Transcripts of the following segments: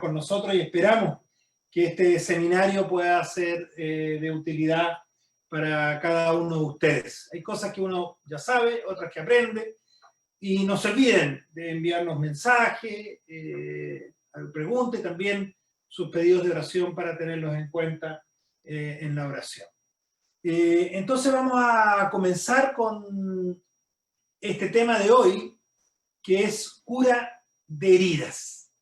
con nosotros y esperamos que este seminario pueda ser de utilidad para cada uno de ustedes. Hay cosas que uno ya sabe, otras que aprende, y no se olviden de enviarnos mensajes, preguntas y también sus pedidos de oración para tenerlos en cuenta en la oración. Entonces vamos a comenzar con este tema de hoy, que es cura de heridas.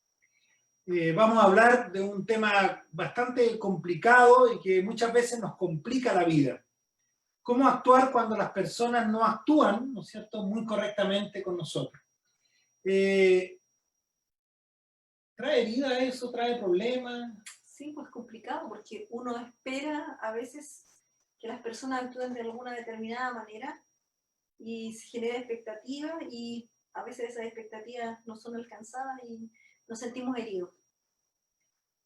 Vamos a hablar de un tema bastante complicado y que muchas veces nos complica la vida. ¿Cómo actuar cuando las personas no actúan, ¿no es cierto?, muy correctamente con nosotros? ¿Trae herida eso? ¿Trae problemas? Sí, pues complicado, porque uno espera a veces que las personas actúen de alguna determinada manera y se genera expectativa y a veces esas expectativas no son alcanzadas y nos sentimos heridos.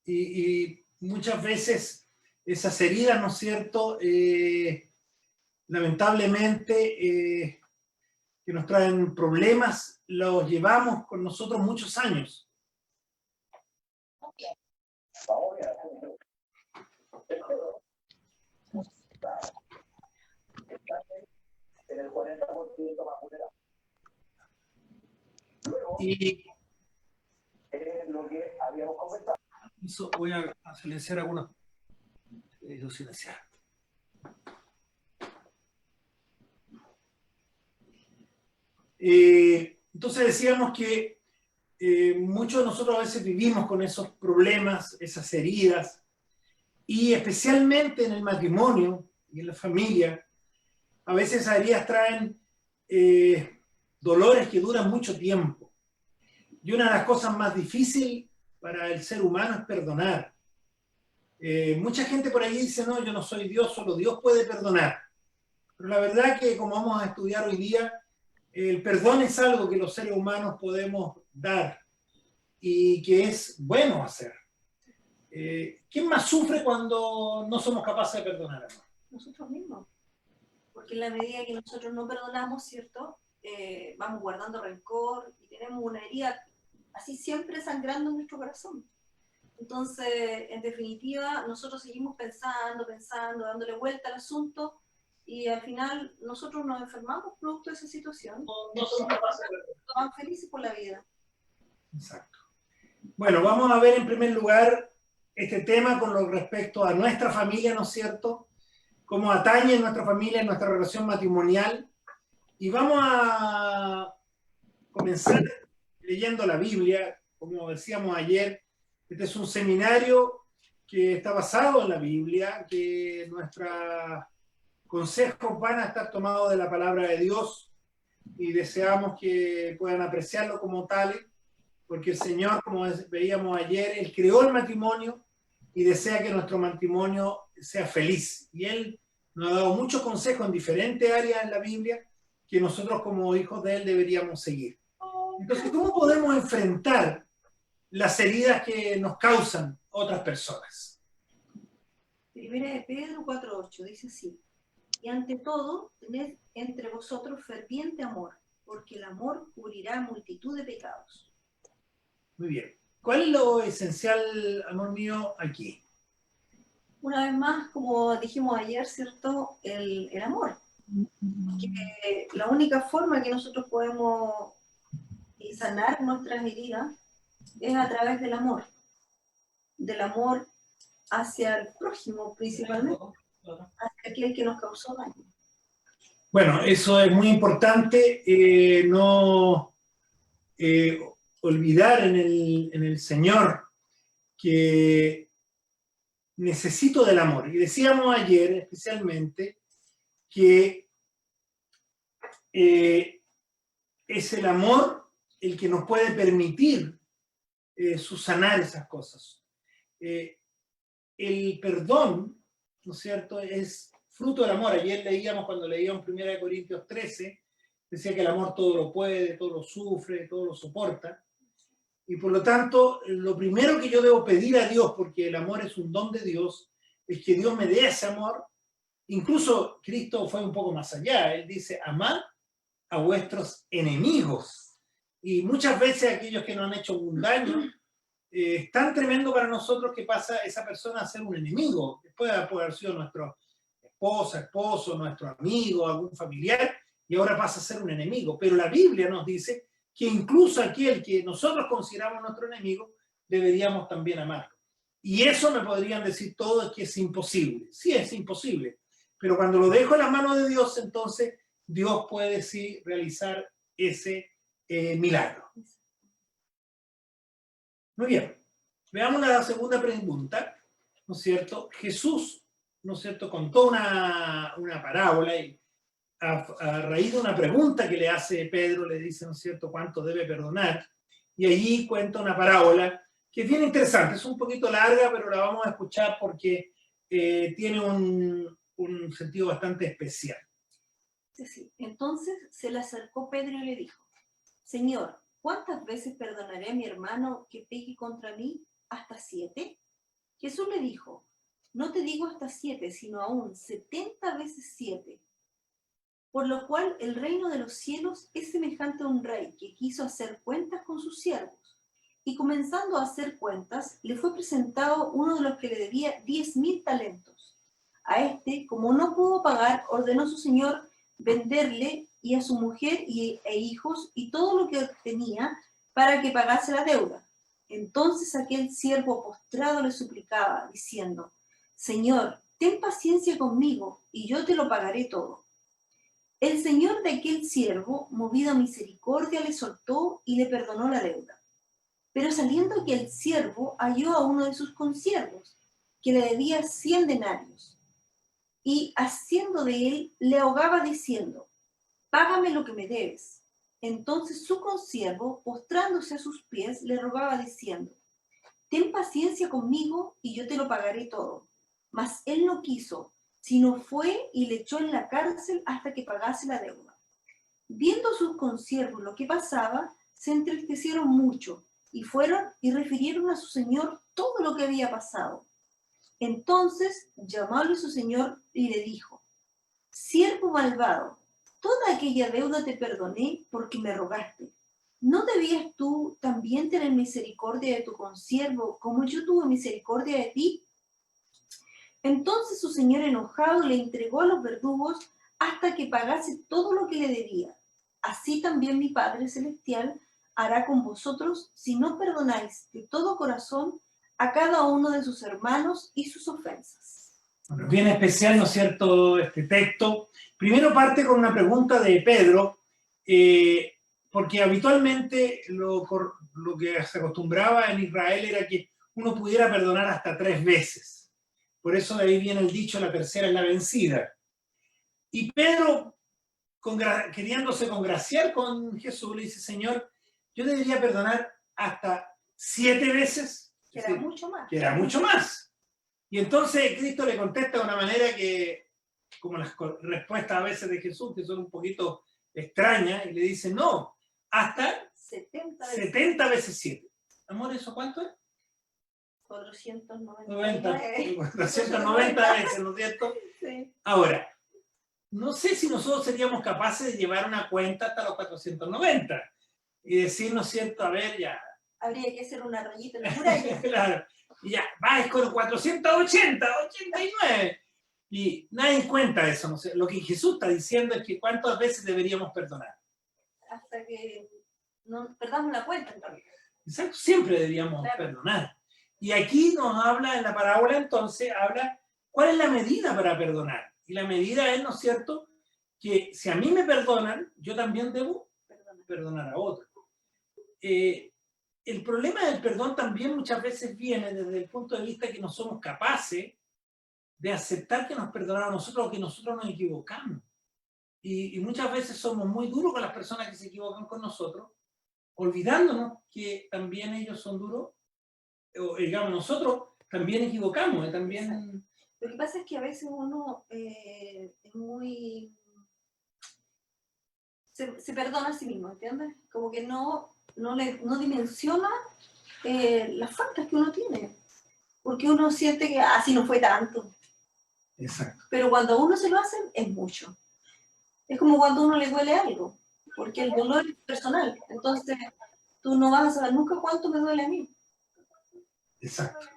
Y muchas veces esas heridas, ¿no es cierto?, lamentablemente que nos traen problemas, los llevamos con nosotros muchos años. Y lo que habíamos comentado. Eso, voy a silenciar algunos. Silenciar. Entonces decíamos que muchos de nosotros a veces vivimos con esos problemas, esas heridas, y especialmente en el matrimonio y en la familia, a veces esas heridas traen dolores que duran mucho tiempo. Y una de las cosas más difíciles para el ser humano es perdonar. Mucha gente por ahí dice, no, yo no soy Dios, solo Dios puede perdonar. Pero la verdad que, como vamos a estudiar hoy día, el perdón es algo que los seres humanos podemos dar y que es bueno hacer. ¿Quién más sufre cuando no somos capaces de perdonar? Nosotros mismos. Porque en la medida que nosotros no perdonamos, ¿cierto? Vamos guardando rencor y tenemos una herida así siempre sangrando en nuestro corazón. Entonces, en definitiva, nosotros seguimos pensando, dándole vuelta al asunto y al final nosotros nos enfermamos producto de esa situación. No somos capaces de perdonar. Van felices por la vida. Exacto. Bueno, vamos a ver en primer lugar este tema con lo respecto a nuestra familia, ¿no es cierto? Cómo atañe nuestra familia, nuestra relación matrimonial. Y vamos a comenzar leyendo la Biblia. Como decíamos ayer, este es un seminario que está basado en la Biblia, que nuestros consejos van a estar tomados de la palabra de Dios y deseamos que puedan apreciarlo como tales, porque el Señor, como veíamos ayer, Él creó el matrimonio y desea que nuestro matrimonio sea feliz. Y Él nos ha dado muchos consejos en diferentes áreas en la Biblia que nosotros como hijos de Él deberíamos seguir. Entonces, ¿cómo podemos enfrentar las heridas que nos causan otras personas? Primera de Pedro 4:8 dice así: y ante todo, tened entre vosotros ferviente amor, porque el amor cubrirá multitud de pecados. Muy bien. ¿Cuál es lo esencial, amor mío, aquí? Una vez más, como dijimos ayer, ¿cierto? El amor. Que la única forma que nosotros podemos sanar nuestras heridas es a través del amor hacia el prójimo principalmente, hacia aquel que nos causó daño. Bueno, eso es muy importante, no olvidar en el Señor que necesito del amor. Y decíamos ayer especialmente que es el amor el que nos puede permitir subsanar esas cosas. El perdón, ¿no es cierto?, es fruto del amor. Ayer leíamos, cuando leíamos 1 Corintios 13, decía que el amor todo lo puede, todo lo sufre, todo lo soporta. Y por lo tanto, lo primero que yo debo pedir a Dios, porque el amor es un don de Dios, es que Dios me dé ese amor. Incluso Cristo fue un poco más allá. Él dice, amad a vuestros enemigos. Y muchas veces aquellos que nos han hecho un daño, es tan tremendo para nosotros que pasa esa persona a ser un enemigo. Puede haber sido nuestra esposa, esposo, nuestro amigo, algún familiar, y ahora pasa a ser un enemigo. Pero la Biblia nos dice que incluso aquel que nosotros consideramos nuestro enemigo, deberíamos también amarlo. Y eso me podrían decir todos que es imposible. Sí, es imposible. Pero cuando lo dejo en las manos de Dios, entonces Dios puede sí realizar ese milagro. Muy bien. Veamos la segunda pregunta, ¿no es cierto? Jesús, ¿no es cierto?, contó una parábola y a raíz de una pregunta que le hace Pedro, le dice, ¿no es cierto?, cuánto debe perdonar. Y allí cuenta una parábola que es bien interesante, es un poquito larga, pero la vamos a escuchar porque tiene un sentido bastante especial. Sí. Entonces se le acercó Pedro y le dijo: Señor, ¿cuántas veces perdonaré a mi hermano que peque contra mí? ¿Hasta 7? Jesús le dijo: no te digo hasta 7, sino aún 70 veces 7. Por lo cual el reino de los cielos es semejante a un rey que quiso hacer cuentas con sus siervos. Y comenzando a hacer cuentas, le fue presentado uno de los que le debía 10.000 talentos. A este, como no pudo pagar, ordenó su señor venderle y a su mujer e hijos y todo lo que tenía para que pagase la deuda. Entonces aquel siervo postrado le suplicaba, diciendo: Señor, ten paciencia conmigo y yo te lo pagaré todo. El señor de aquel siervo, movido a misericordia, le soltó y le perdonó la deuda. Pero saliendo aquel siervo, halló a uno de sus consiervos, que le debía 100 denarios, y haciendo de él, le ahogaba diciendo: págame lo que me debes. Entonces su consiervo, postrándose a sus pies, le rogaba diciendo: ten paciencia conmigo y yo te lo pagaré todo. Mas él no quiso, sino fue y le echó en la cárcel hasta que pagase la deuda. Viendo sus consiervos lo que pasaba, se entristecieron mucho y fueron y refirieron a su señor todo lo que había pasado. Entonces llamándole su señor y le dijo: siervo malvado, toda aquella deuda te perdoné porque me rogaste. ¿No debías tú también tener misericordia de tu consiervo, como yo tuve misericordia de ti? Entonces su señor enojado le entregó a los verdugos hasta que pagase todo lo que le debía. Así también mi Padre Celestial hará con vosotros si no perdonáis de todo corazón a cada uno de sus hermanos y sus ofensas. Bueno, bien especial, ¿no es cierto?, este texto. Primero parte con una pregunta de Pedro, porque habitualmente lo que se acostumbraba en Israel era que uno pudiera perdonar hasta 3 veces. Por eso de ahí viene el dicho, la tercera es la vencida. Y Pedro, queriéndose congraciar con Jesús, le dice: Señor, yo debería perdonar hasta 7 veces. Que era mucho más. Que era mucho más. Y entonces Cristo le contesta de una manera que, como las respuestas a veces de Jesús, que son un poquito extrañas, y le dice: no, hasta 70 veces 7. Amor, ¿eso cuánto es? 490 veces, ¿no es cierto? Sí. Ahora, no sé si nosotros seríamos capaces de llevar una cuenta hasta los 490 y decir, ¿no es cierto? A ver, ya. Habría que hacer una rayita en la muralla. Claro. Y ya, vais con 480, 89. Y nadie cuenta eso, no sé. Lo que Jesús está diciendo es que cuántas veces deberíamos perdonar. Hasta que no perdamos la cuenta, en realidad. Exacto, siempre deberíamos perdonar. Y aquí nos habla, en la parábola entonces, habla cuál es la medida para perdonar. Y la medida es, ¿no es cierto?, que si a mí me perdonan, yo también debo perdonar a otros. El problema del perdón también muchas veces viene desde el punto de vista que no somos capaces de aceptar que nos perdonaron a nosotros o que nosotros nos equivocamos. Y muchas veces somos muy duros con las personas que se equivocan con nosotros, olvidándonos que también ellos son duros, o digamos, nosotros también equivocamos. También... Exacto. Lo que pasa es que a veces uno es muy... Se perdona a sí mismo, ¿entiendes? Como que no dimensiona las faltas que uno tiene. Porque uno siente que así no fue tanto. Exacto. Pero cuando a uno se lo hacen, es mucho. Es como cuando a uno le duele algo, porque el dolor es personal. Entonces, tú no vas a saber nunca cuánto me duele a mí. Exacto.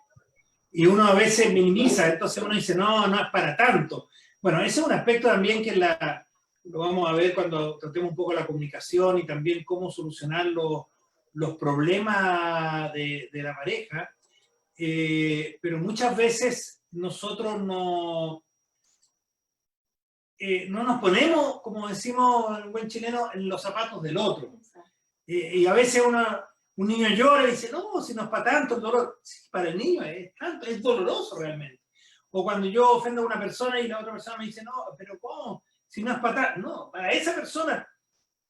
Y uno a veces minimiza, entonces uno dice, no, no es para tanto. Bueno, ese es un aspecto también que lo vamos a ver cuando tratemos un poco la comunicación y también cómo solucionar los problemas de la pareja. Pero muchas veces nosotros no nos ponemos, como decimos en buen chileno, en los zapatos del otro. Y a veces un niño llora y dice, no, si no es para tanto el dolor. Sí, para el niño es tanto, es doloroso realmente. O cuando yo ofendo a una persona y la otra persona me dice, no, pero ¿cómo? Si no es para tanto. No, para esa persona,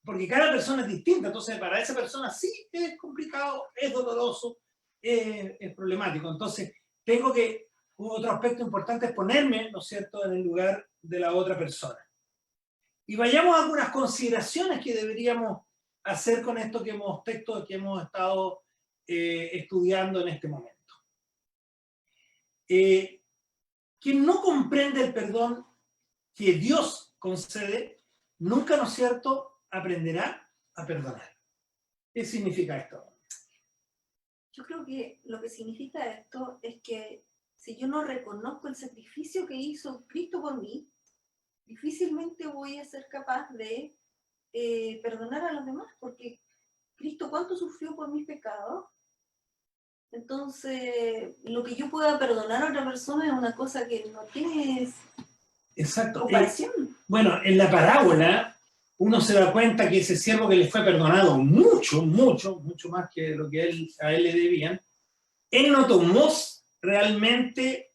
porque cada persona es distinta, entonces para esa persona sí es complicado, es doloroso, es problemático. Entonces tengo que, otro aspecto importante es ponerme, ¿no es cierto?, en el lugar de la otra persona. Y vayamos a algunas consideraciones que deberíamos hacer con esto textos que hemos estado estudiando en este momento. Quien no comprende el perdón que Dios concede, nunca, ¿no es cierto?, aprenderá a perdonar. ¿Qué significa esto? Yo creo que lo que significa esto es que si yo no reconozco el sacrificio que hizo Cristo por mí, difícilmente voy a ser capaz de perdonar a los demás, porque Cristo cuánto sufrió por mis pecados. Entonces, lo que yo pueda perdonar a otra persona es una cosa que no tiene comparación. Bueno, en la parábola uno se da cuenta que ese siervo que le fue perdonado mucho más que lo que a él le debían, él no tomó realmente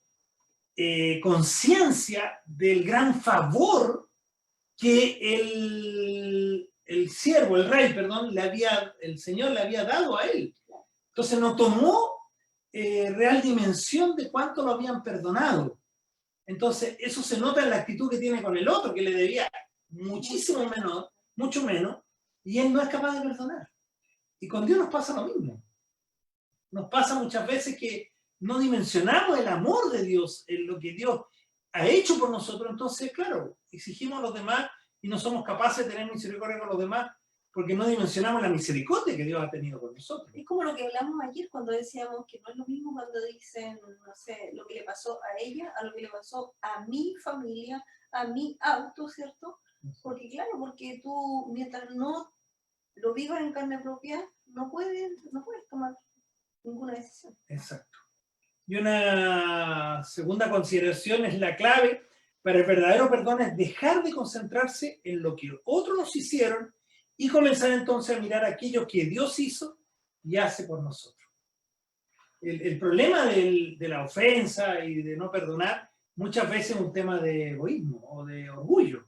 conciencia del gran favor que el siervo, el rey, perdón, el Señor le había dado a él. Entonces no tomó real dimensión de cuánto lo habían perdonado. Entonces eso se nota en la actitud que tiene con el otro, que le debía muchísimo menos, mucho menos, y él no es capaz de perdonar. Y con Dios nos pasa lo mismo. Nos pasa muchas veces que no dimensionamos el amor de Dios, en lo que Dios ha hecho por nosotros. Entonces, claro, exigimos a los demás y no somos capaces de tener misericordia con los demás porque no dimensionamos la misericordia que Dios ha tenido con nosotros. Es como lo que hablamos ayer cuando decíamos que no es lo mismo cuando dicen, no sé, lo que le pasó a ella, a lo que le pasó a mi familia, a mi auto, ¿cierto? Porque claro, porque tú mientras no lo vivas en carne propia, no puedes tomar ninguna decisión. Exacto. Y una segunda consideración es la clave para el verdadero perdón es dejar de concentrarse en lo que otros nos hicieron y comenzar entonces a mirar aquello que Dios hizo y hace por nosotros. El problema de la ofensa y de no perdonar muchas veces es un tema de egoísmo o de orgullo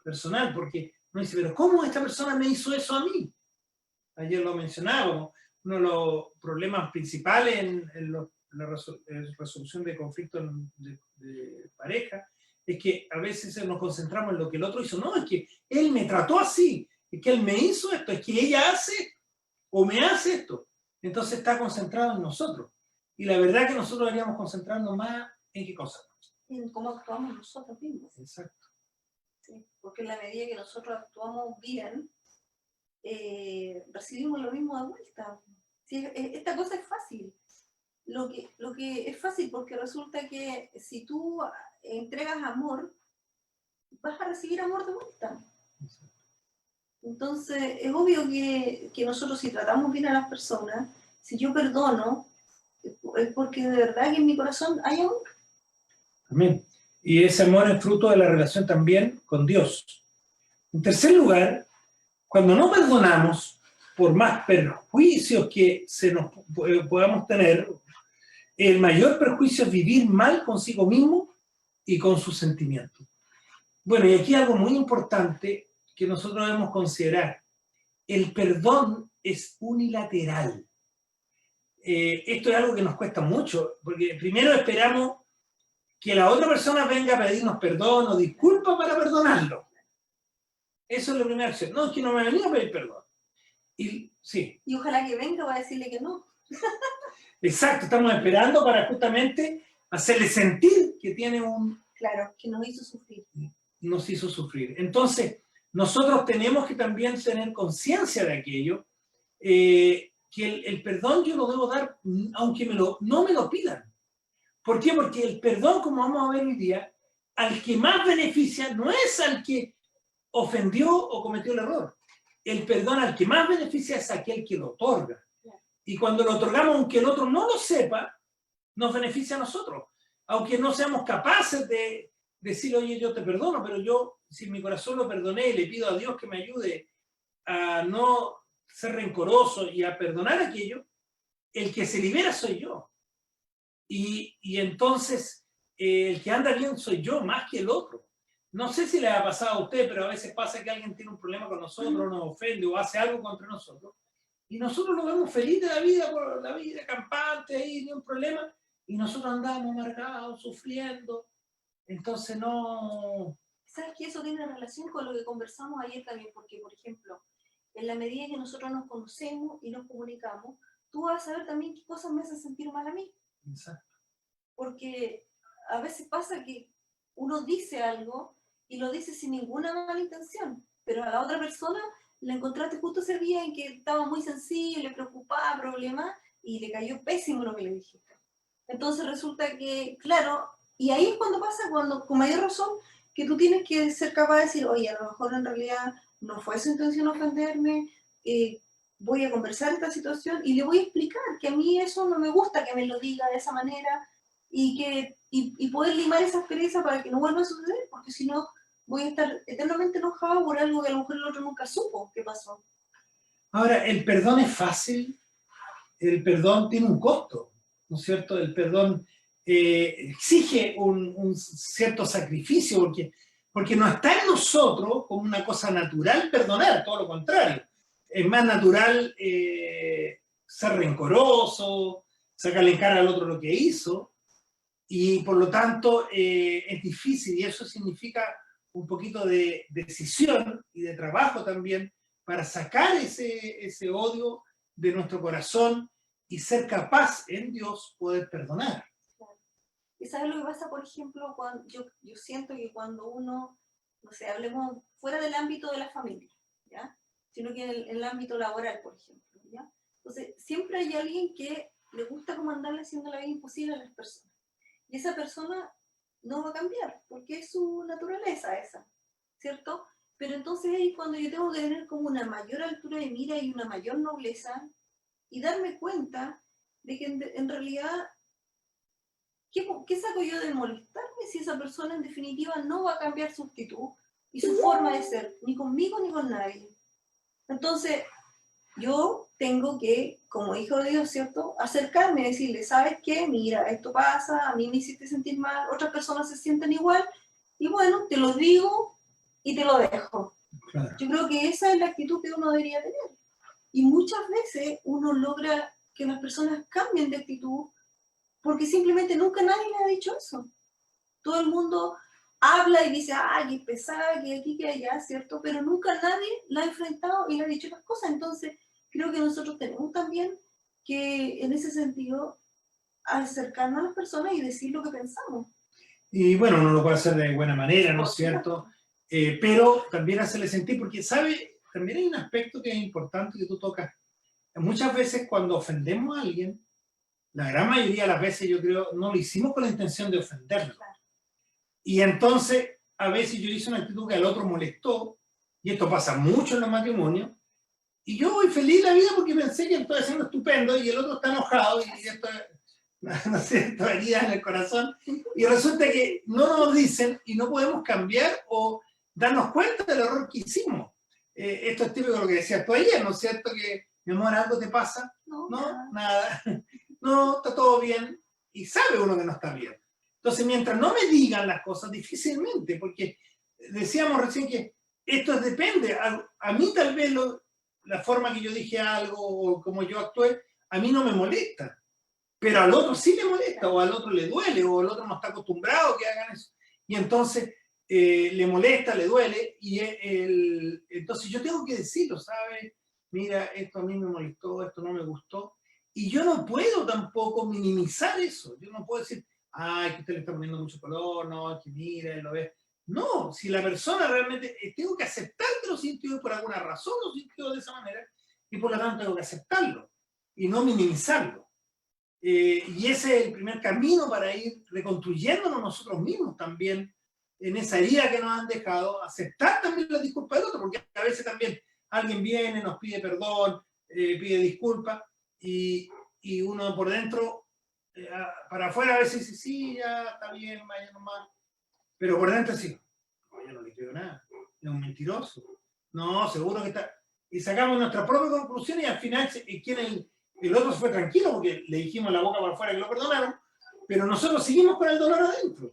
personal, porque uno dice, pero ¿cómo esta persona me hizo eso a mí? Ayer lo mencionábamos, uno de los problemas principales en la resolución de conflictos de pareja es que a veces nos concentramos en lo que el otro hizo. No, es que él me trató así, es que él me hizo esto, es que ella hace o me hace esto. Entonces está concentrado en nosotros. Y la verdad que nosotros deberíamos concentrarnos más en qué cosa. En cómo actuamos nosotros mismos. Exacto. Sí, porque en la medida que nosotros actuamos bien, recibimos lo mismo de vuelta. Sí, esta cosa es fácil. Lo que es fácil porque resulta que si tú entregas amor, vas a recibir amor de vuelta. Entonces, es obvio que nosotros si tratamos bien a las personas, si yo perdono, es porque de verdad que en mi corazón hay amor. Amén. Y ese amor es fruto de la relación también con Dios. En tercer lugar, cuando no perdonamos, por más perjuicios que podamos tener, el mayor perjuicio es vivir mal consigo mismo y con sus sentimientos. Bueno, y aquí algo muy importante que nosotros debemos considerar. El perdón es unilateral. Esto es algo que nos cuesta mucho, porque primero esperamos que la otra persona venga a pedirnos perdón o disculpas para perdonarlo. Eso es la primera acción. No, es que no me venía a pedir perdón. Y ojalá que venga para decirle que no. Exacto, estamos esperando para justamente hacerle sentir que tiene Claro, que nos hizo sufrir. Nos hizo sufrir. Entonces, nosotros tenemos que también tener conciencia de aquello, que el perdón yo lo debo dar aunque no me lo pidan. ¿Por qué? Porque el perdón, como vamos a ver hoy día, al que más beneficia no es al que ofendió o cometió el error. El perdón al que más beneficia es aquel que lo otorga. Y cuando lo otorgamos, aunque el otro no lo sepa, nos beneficia a nosotros. Aunque no seamos capaces de decir, oye, yo te perdono, pero yo, si en mi corazón lo perdoné y le pido a Dios que me ayude a no ser rencoroso y a perdonar aquello, el que se libera soy yo. Y entonces, el que anda bien soy yo, más que el otro. No sé si le ha pasado a usted, pero a veces pasa que alguien tiene un problema con nosotros, nos ofende o hace algo contra nosotros, y nosotros lo vemos feliz de la vida, por la vida, campante, ahí, ni un problema, y nosotros andamos amargados, sufriendo. Entonces no... ¿Sabes que eso tiene relación con lo que conversamos ayer también? Porque, por ejemplo, en la medida que nosotros nos conocemos y nos comunicamos, tú vas a saber también qué cosas me hacen sentir mal a mí. Exacto. Porque a veces pasa que uno dice algo y lo dice sin ninguna mala intención, pero a la otra persona la encontraste justo ese día en que estaba muy sensible, preocupada, problema, y le cayó pésimo lo que le dijiste. Entonces resulta que, claro, y ahí es cuando pasa, cuando con mayor razón, que tú tienes que ser capaz de decir, oye, a lo mejor en realidad no fue su intención ofenderme, voy a conversar esta situación y le voy a explicar que a mí eso no me gusta que me lo diga de esa manera y poder limar esa experiencia para que no vuelva a suceder, porque si no voy a estar eternamente enojado por algo que a lo mejor el otro nunca supo qué pasó. Ahora, el perdón es fácil, el perdón tiene un costo, ¿no es cierto? El perdón exige un cierto sacrificio, porque no está en nosotros como una cosa natural perdonar, todo lo contrario. Es más natural ser rencoroso, sacarle en cara al otro lo que hizo, y por lo tanto es difícil, y eso significa un poquito de decisión y de trabajo también para sacar ese odio de nuestro corazón y ser capaz en Dios poder perdonar. ¿Y sabes lo que pasa, por ejemplo, cuando yo siento que cuando uno, no sé, hablemos fuera del ámbito de la familia, ¿ya? Sino que en el ámbito laboral, por ejemplo, ¿ya? Entonces, siempre hay alguien que le gusta como andarle haciendo la vida imposible a las personas. Y esa persona no va a cambiar, porque es su naturaleza esa, ¿cierto? Pero entonces ahí cuando yo tengo que tener como una mayor altura de mira y una mayor nobleza y darme cuenta de que en realidad, ¿qué saco yo de molestarme si esa persona en definitiva no va a cambiar su actitud y su forma de ser, ni conmigo ni con nadie? Entonces, yo tengo que, como hijo de Dios, ¿cierto?, acercarme y decirle, ¿sabes qué? Mira, esto pasa, a mí me hiciste sentir mal, otras personas se sienten igual, y bueno, te lo digo y te lo dejo. Claro. Yo creo que esa es la actitud que uno debería tener. Y muchas veces uno logra que las personas cambien de actitud porque simplemente nunca nadie le ha dicho eso. Todo el mundo habla y dice, ay, qué pesada, que aquí, que allá, ¿cierto? Pero nunca nadie la ha enfrentado y le ha dicho las cosas. Entonces, creo que nosotros tenemos también que, en ese sentido, acercarnos a las personas y decir lo que pensamos. Y bueno, uno lo puede hacer de buena manera, ¿no es cierto? Pero también hacerle sentir, porque, ¿sabe? También hay un aspecto que es importante que tú tocas. Muchas veces cuando ofendemos a alguien, la gran mayoría de las veces yo creo, no lo hicimos con la intención de ofenderlo. Claro. Y entonces, a veces yo hice una actitud que al otro molestó, y esto pasa mucho en los matrimonios, y yo voy feliz de la vida porque pensé que estoy haciendo estupendo, y el otro está enojado, y esto, no sé, esto herida en el corazón, y resulta que no nos dicen, y no podemos cambiar o darnos cuenta del error que hicimos. Esto es típico de lo que decías tú ayer, ¿no es cierto? Que, mi amor, ¿algo te pasa? No, Nada. No, está todo bien, y sabe uno que no está bien. Entonces, mientras no me digan las cosas, difícilmente, porque decíamos recién que esto depende. A mí tal vez la forma que yo dije algo o como yo actué, a mí no me molesta, pero al otro sí le molesta, o al otro le duele, o el otro no está acostumbrado a que hagan eso. Y entonces le molesta, le duele, y entonces yo tengo que decirlo, ¿sabes? Mira, esto a mí me molestó, esto no me gustó. Y yo no puedo tampoco minimizar eso. Yo no puedo decir, ay, que usted le está poniendo mucho color, no, que mira, él lo ve. No, si la persona realmente, tengo que aceptar que lo sintió por alguna razón, lo sintió de esa manera, y por lo tanto tengo que aceptarlo. y no minimizarlo. Y ese es el primer camino para ir reconstruyéndonos nosotros mismos también en esa herida que nos han dejado, aceptar también la disculpa del otro, porque a veces también alguien viene, nos pide perdón, pide disculpas, y uno por dentro, para afuera a veces dice, sí, ya está bien, vaya nomás, pero por dentro sí, no, yo no le creo nada, es un mentiroso, no, seguro que está, y sacamos nuestra propia conclusión y al final el otro se fue tranquilo porque le dijimos la boca para afuera que lo perdonaron, pero nosotros seguimos con el dolor adentro.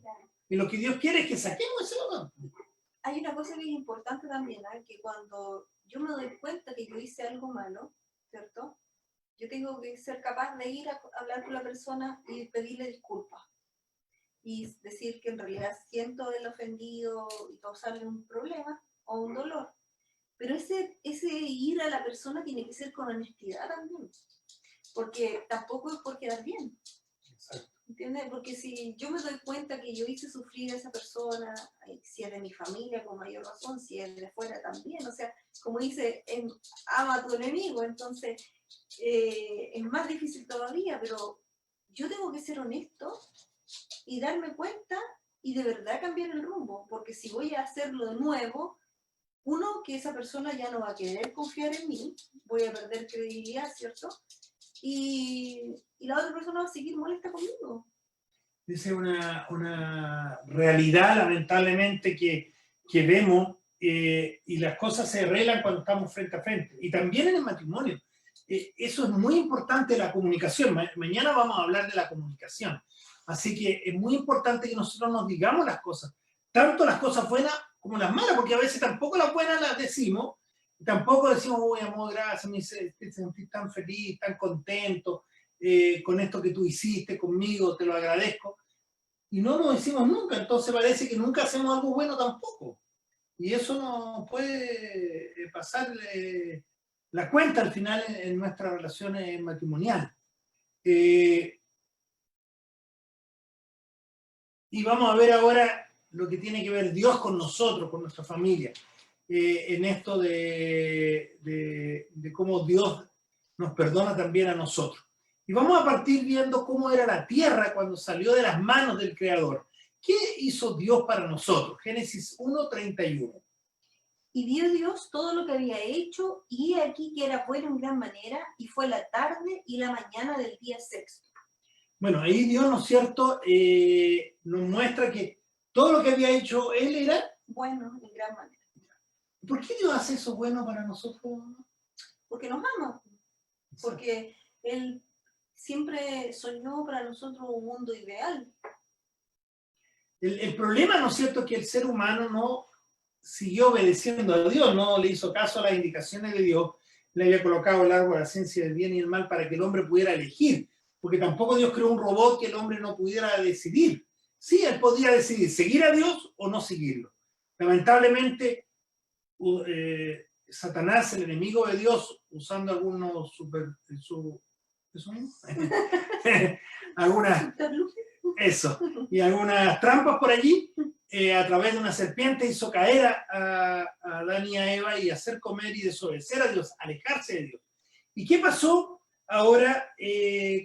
Y lo que Dios quiere es que saquemos ese dolor. Hay una cosa que es importante también, ¿eh? Que cuando yo me doy cuenta que yo hice algo malo, ¿cierto? Yo tengo que ser capaz de ir a hablar con la persona y pedirle disculpas. Y decir que en realidad siento el ofendido y causarle un problema o un dolor. Pero ese ir a la persona tiene que ser con honestidad también. Porque tampoco es por quedar bien. Exacto. ¿Entiendes? Porque si yo me doy cuenta que yo hice sufrir a esa persona, si es de mi familia con mayor razón, si es de fuera también, o sea, como dice, ama a tu enemigo, entonces es más difícil todavía, pero yo tengo que ser honesto y darme cuenta y de verdad cambiar el rumbo, porque si voy a hacerlo de nuevo, uno, que esa persona ya no va a querer confiar en mí, voy a perder credibilidad, ¿cierto? Y la otra persona va a seguir molesta conmigo. Esa es una realidad, lamentablemente, que vemos, y las cosas se arreglan cuando estamos frente a frente. Y también en el matrimonio. Eso es muy importante, la comunicación. Mañana vamos a hablar de la comunicación. Así que es muy importante que nosotros nos digamos las cosas, tanto las cosas buenas como las malas, porque a veces tampoco las buenas las decimos, tampoco decimos, uy, amor, gracias, me sentí tan feliz, tan contento con esto que tú hiciste conmigo, te lo agradezco. Y no lo decimos nunca, entonces parece que nunca hacemos algo bueno tampoco. Y eso no puede pasar la cuenta al final en nuestras relaciones matrimoniales. Y vamos a ver ahora lo que tiene que ver Dios con nosotros, con nuestra familia, en esto de cómo Dios nos perdona también a nosotros. Y vamos a partir viendo cómo era la tierra cuando salió de las manos del Creador. ¿Qué hizo Dios para nosotros? Génesis 1:31. Y vio Dios todo lo que había hecho, y he aquí que era bueno en gran manera, y fue la tarde y la mañana del día sexto. Bueno, ahí Dios, ¿no es cierto?, nos muestra que todo lo que había hecho Él era bueno en gran manera. ¿Por qué Dios hace eso bueno para nosotros? Porque nos ama. Porque Él siempre soñó para nosotros un mundo ideal. El problema, ¿no es cierto?, es que el ser humano no siguió obedeciendo a Dios, no le hizo caso a las indicaciones de Dios, le había colocado el árbol de la ciencia del bien y el mal para que el hombre pudiera elegir, porque tampoco Dios creó un robot que el hombre no pudiera decidir. Sí, él podía decidir seguir a Dios o no seguirlo. Lamentablemente, Satanás, el enemigo de Dios, usando algunos y algunas trampas por allí, a través de una serpiente hizo caer a Adán y a Eva y hacer comer y desobedecer a Dios, alejarse de Dios. ¿Y qué pasó ahora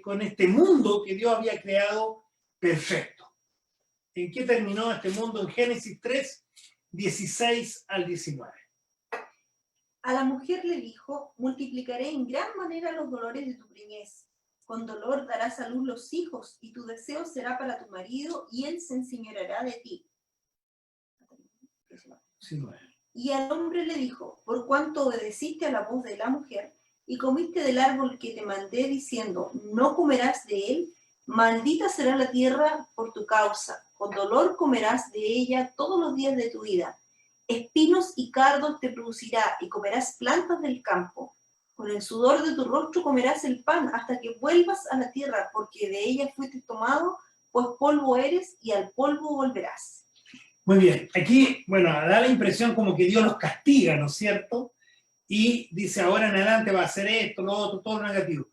con este mundo que Dios había creado perfecto? ¿En qué terminó este mundo? En Génesis 3, 16 al 19. A la mujer le dijo: multiplicaré en gran manera los dolores de tu preñez. Con dolor darás a luz los hijos, y tu deseo será para tu marido, y él se enseñoreará de ti. Sí, bueno. Y al hombre le dijo: por cuanto obedeciste a la voz de la mujer, y comiste del árbol que te mandé diciendo, no comerás de él, maldita será la tierra por tu causa, con dolor comerás de ella todos los días de tu vida. Espinos y cardos te producirá, y comerás plantas del campo. Con el sudor de tu rostro comerás el pan, hasta que vuelvas a la tierra, porque de ella fuiste tomado, pues polvo eres, y al polvo volverás. Muy bien, aquí, bueno, da la impresión como que Dios los castiga, ¿no es cierto? Y dice, ahora en adelante va a hacer esto, lo otro, todo lo negativo.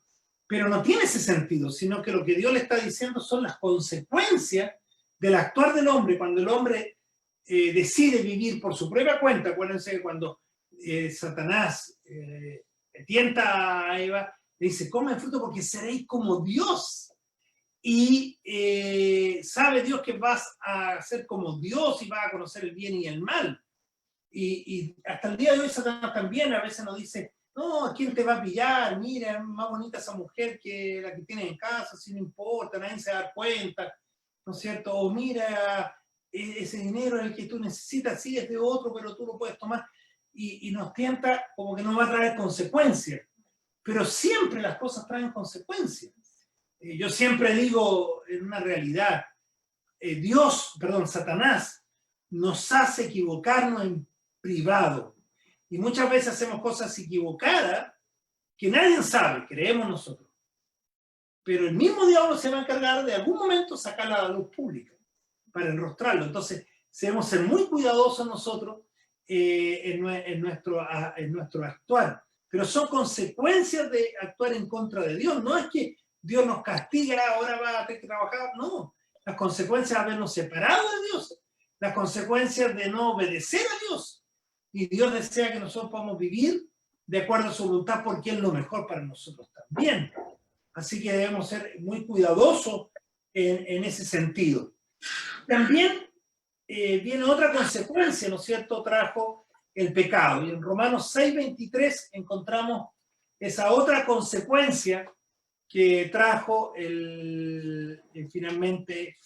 Pero no tiene ese sentido, sino que lo que Dios le está diciendo son las consecuencias del actuar del hombre, cuando el hombre decide vivir por su propia cuenta. Acuérdense que cuando Satanás tienta a Eva, Le dice, come el fruto porque seréis como Dios. Y sabe Dios que vas a ser como Dios y vas a conocer el bien y el mal. Y hasta el día de hoy Satanás también a veces nos dice, no, ¿quién te va a pillar? Mira, es más bonita esa mujer que la que tienes en casa, si no importa, nadie se va a dar cuenta, ¿no es cierto? O mira, ese dinero es el que tú necesitas, sí, es de otro, pero tú lo puedes tomar. Y nos tienta como que no va a traer consecuencias. Pero siempre las cosas traen consecuencias. Yo siempre digo en una realidad, Satanás nos hace equivocarnos en privado. Y muchas veces hacemos cosas equivocadas que nadie sabe, creemos nosotros. Pero el mismo diablo se va a encargar de algún momento sacarla a la luz pública para enrostrarlo. Entonces, debemos ser muy cuidadosos nosotros en nuestro actuar. Pero son consecuencias de actuar en contra de Dios. No es que Dios nos castiga, ahora va a tener que trabajar. No, las consecuencias de habernos separado de Dios, las consecuencias de no obedecer a Dios. Y Dios desea que nosotros podamos vivir de acuerdo a su voluntad porque es lo mejor para nosotros también. Así que debemos ser muy cuidadosos en ese sentido. También viene otra consecuencia, ¿no es cierto? Trajo el pecado. Y en Romanos 6:23 encontramos esa otra consecuencia que trajo finalmente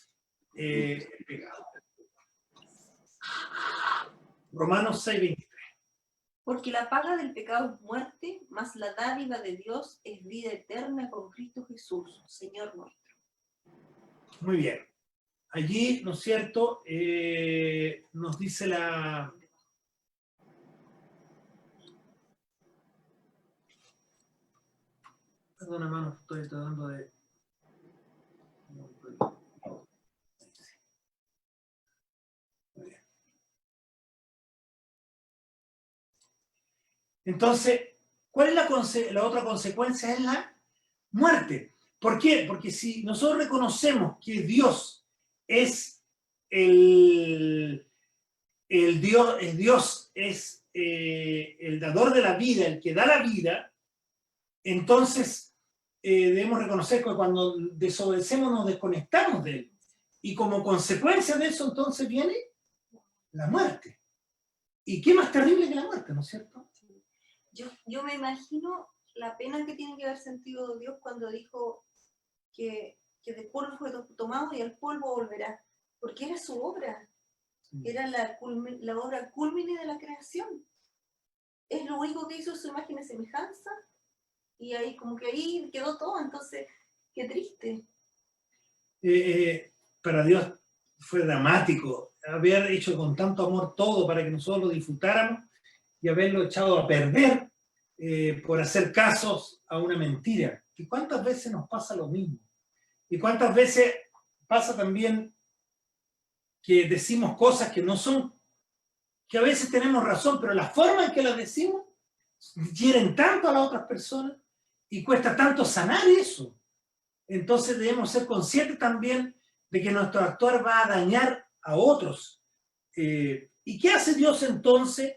el pecado. Romanos 6:23. Porque la paga del pecado es muerte, mas la dádiva de Dios es vida eterna con Cristo Jesús, Señor nuestro. Muy bien. Allí, ¿no es cierto? Nos dice la... Perdón, hermano, estoy tratando de... Muy bien. Entonces, ¿cuál es la otra consecuencia? Es la muerte. ¿Por qué? Porque si nosotros reconocemos que Dios es el Dios es el dador de la vida, el que da la vida, entonces debemos reconocer que cuando desobedecemos nos desconectamos de él. Y como consecuencia de eso entonces viene la muerte. ¿Y qué más terrible que la muerte, no es cierto? Yo me imagino la pena que tiene que haber sentido Dios cuando dijo que del polvo fue tomado y al polvo volverá, porque era su obra, era la obra culmine de la creación. Es lo único que hizo su imagen y semejanza, y ahí como que ahí quedó todo, entonces, qué triste. Para Dios fue dramático haber hecho con tanto amor todo para que nosotros lo disfrutáramos y haberlo echado a perder por hacer casos a una mentira. ¿Y cuántas veces nos pasa lo mismo? ¿Y cuántas veces pasa también que decimos cosas que no son, que a veces tenemos razón, pero la forma en que las decimos hieren tanto a las otras personas y cuesta tanto sanar eso? Entonces debemos ser conscientes también de que nuestro actuar va a dañar a otros. ¿Y qué hace Dios entonces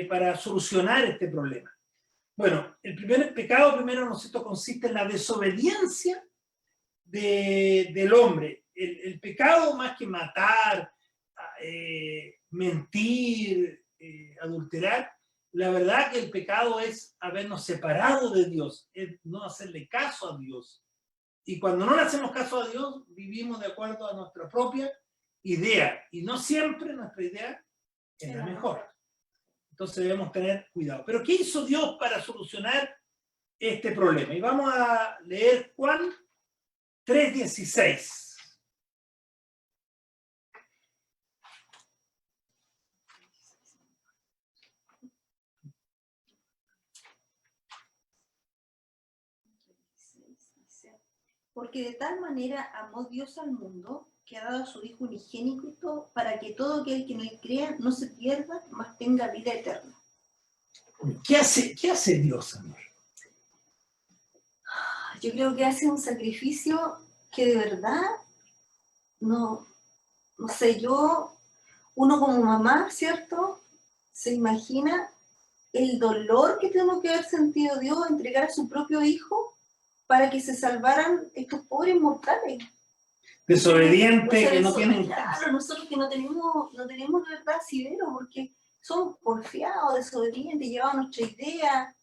para solucionar este problema? Bueno, el primer pecado primero, ¿no es cierto?, consiste en la desobediencia del hombre. El pecado, más que matar, mentir, adulterar, la verdad que el pecado es habernos separado de Dios, es no hacerle caso a Dios. Y cuando no le hacemos caso a Dios, vivimos de acuerdo a nuestra propia idea. Y no siempre nuestra idea es la mejor. Entonces debemos tener cuidado. Pero ¿qué hizo Dios para solucionar este problema? Y vamos a leer Juan 3:16. Porque de tal manera amó Dios al mundo, que ha dado a su Hijo unigénito para que todo aquel que en él crea no se pierda, mas tenga vida eterna. ¿Qué hace Dios, amor? Yo creo que hace un sacrificio que de verdad, no sé, uno como mamá, ¿cierto? Se imagina el dolor que tuvo que haber sentido Dios entregar a su propio hijo para que se salvaran estos pobres mortales. Desobedientes, que no tienen... Claro, nosotros que no tenemos de verdad asidero, porque somos porfiados, desobedientes, llevamos nuestra idea,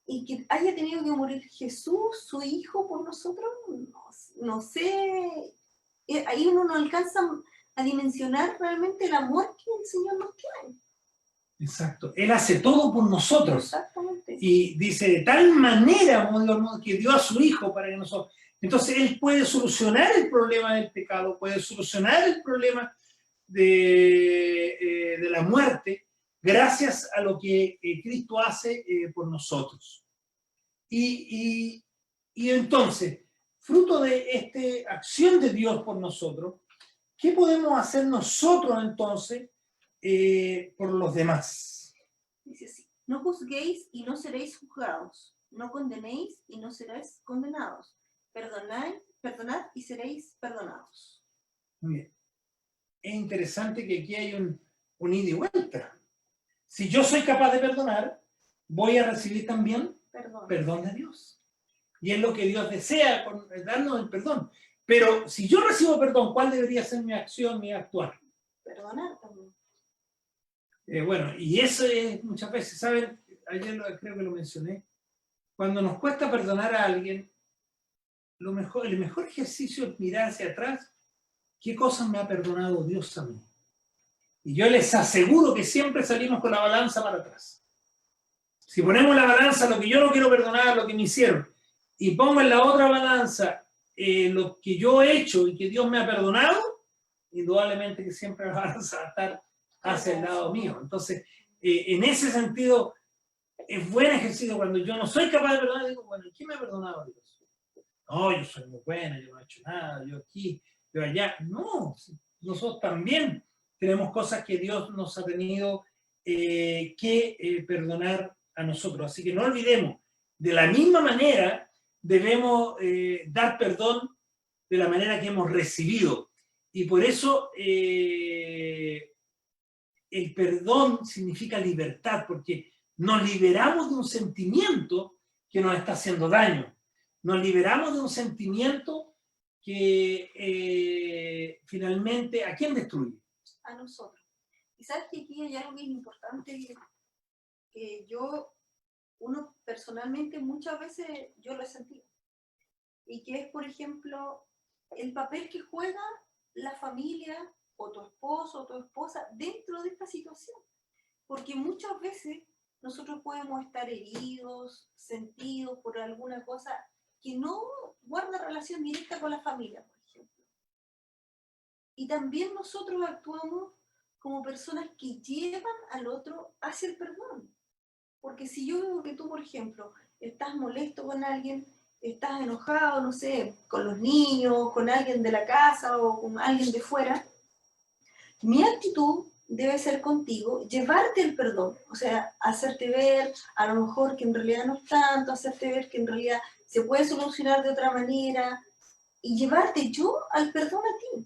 y que haya tenido que morir Jesús, su hijo, por nosotros, no sé, ahí uno no alcanza a dimensionar realmente el amor que el Señor nos tiene. Exacto, Él hace todo por nosotros. Exactamente. Y dice, de tal manera que dio a su hijo para que nosotros... Entonces Él puede solucionar el problema del pecado, puede solucionar el problema de la muerte, gracias a lo que Cristo hace por nosotros. Y entonces, fruto de esta acción de Dios por nosotros, ¿qué podemos hacer nosotros entonces por los demás? Dice así, no juzguéis y no seréis juzgados, no condenéis y no seréis condenados, perdonad y seréis perdonados. Muy bien. Es interesante que aquí hay un ida y vuelta. Si yo soy capaz de perdonar, voy a recibir también perdón de Dios. Y es lo que Dios desea, darnos el perdón. Pero si yo recibo perdón, ¿cuál debería ser mi acción, mi actuar? Perdonar también. Bueno, y eso es muchas veces, ¿saben? Ayer creo que lo mencioné. Cuando nos cuesta perdonar a alguien, el mejor ejercicio es mirar hacia atrás. ¿Qué cosas me ha perdonado Dios a mí? Y yo les aseguro que siempre salimos con la balanza para atrás. Si ponemos la balanza lo que yo no quiero perdonar, lo que me hicieron, y pongo en la otra balanza lo que yo he hecho y que Dios me ha perdonado, indudablemente que siempre la balanza va a estar hacia el lado mío. Entonces, en ese sentido, es buen ejercicio cuando yo no soy capaz de perdonar, digo, bueno, ¿quién me ha perdonado Dios? No, yo soy muy buena, yo no he hecho nada, yo aquí, yo allá. No, nosotros también tenemos cosas que Dios nos ha tenido que perdonar a nosotros. Así que no olvidemos, de la misma manera debemos dar perdón de la manera que hemos recibido. Y por eso el perdón significa libertad, porque nos liberamos de un sentimiento que nos está haciendo daño. Nos liberamos de un sentimiento que finalmente, ¿a quién destruye? A nosotros. Y sabes que aquí hay algo bien importante que uno personalmente muchas veces yo lo he sentido. Y que es, por ejemplo, el papel que juega la familia o tu esposo o tu esposa dentro de esta situación. Porque muchas veces nosotros podemos estar heridos, sentidos por alguna cosa que no guarda relación directa con la familia, por ejemplo. Y también nosotros actuamos como personas que llevan al otro hacia el perdón. Porque si yo veo que tú, por ejemplo, estás molesto con alguien, estás enojado, no sé, con los niños, con alguien de la casa o con alguien de fuera, mi actitud debe ser contigo, llevarte el perdón, o sea, hacerte ver a lo mejor que en realidad no es tanto, hacerte ver que en realidad se puede solucionar de otra manera y llevarte yo al perdón a ti,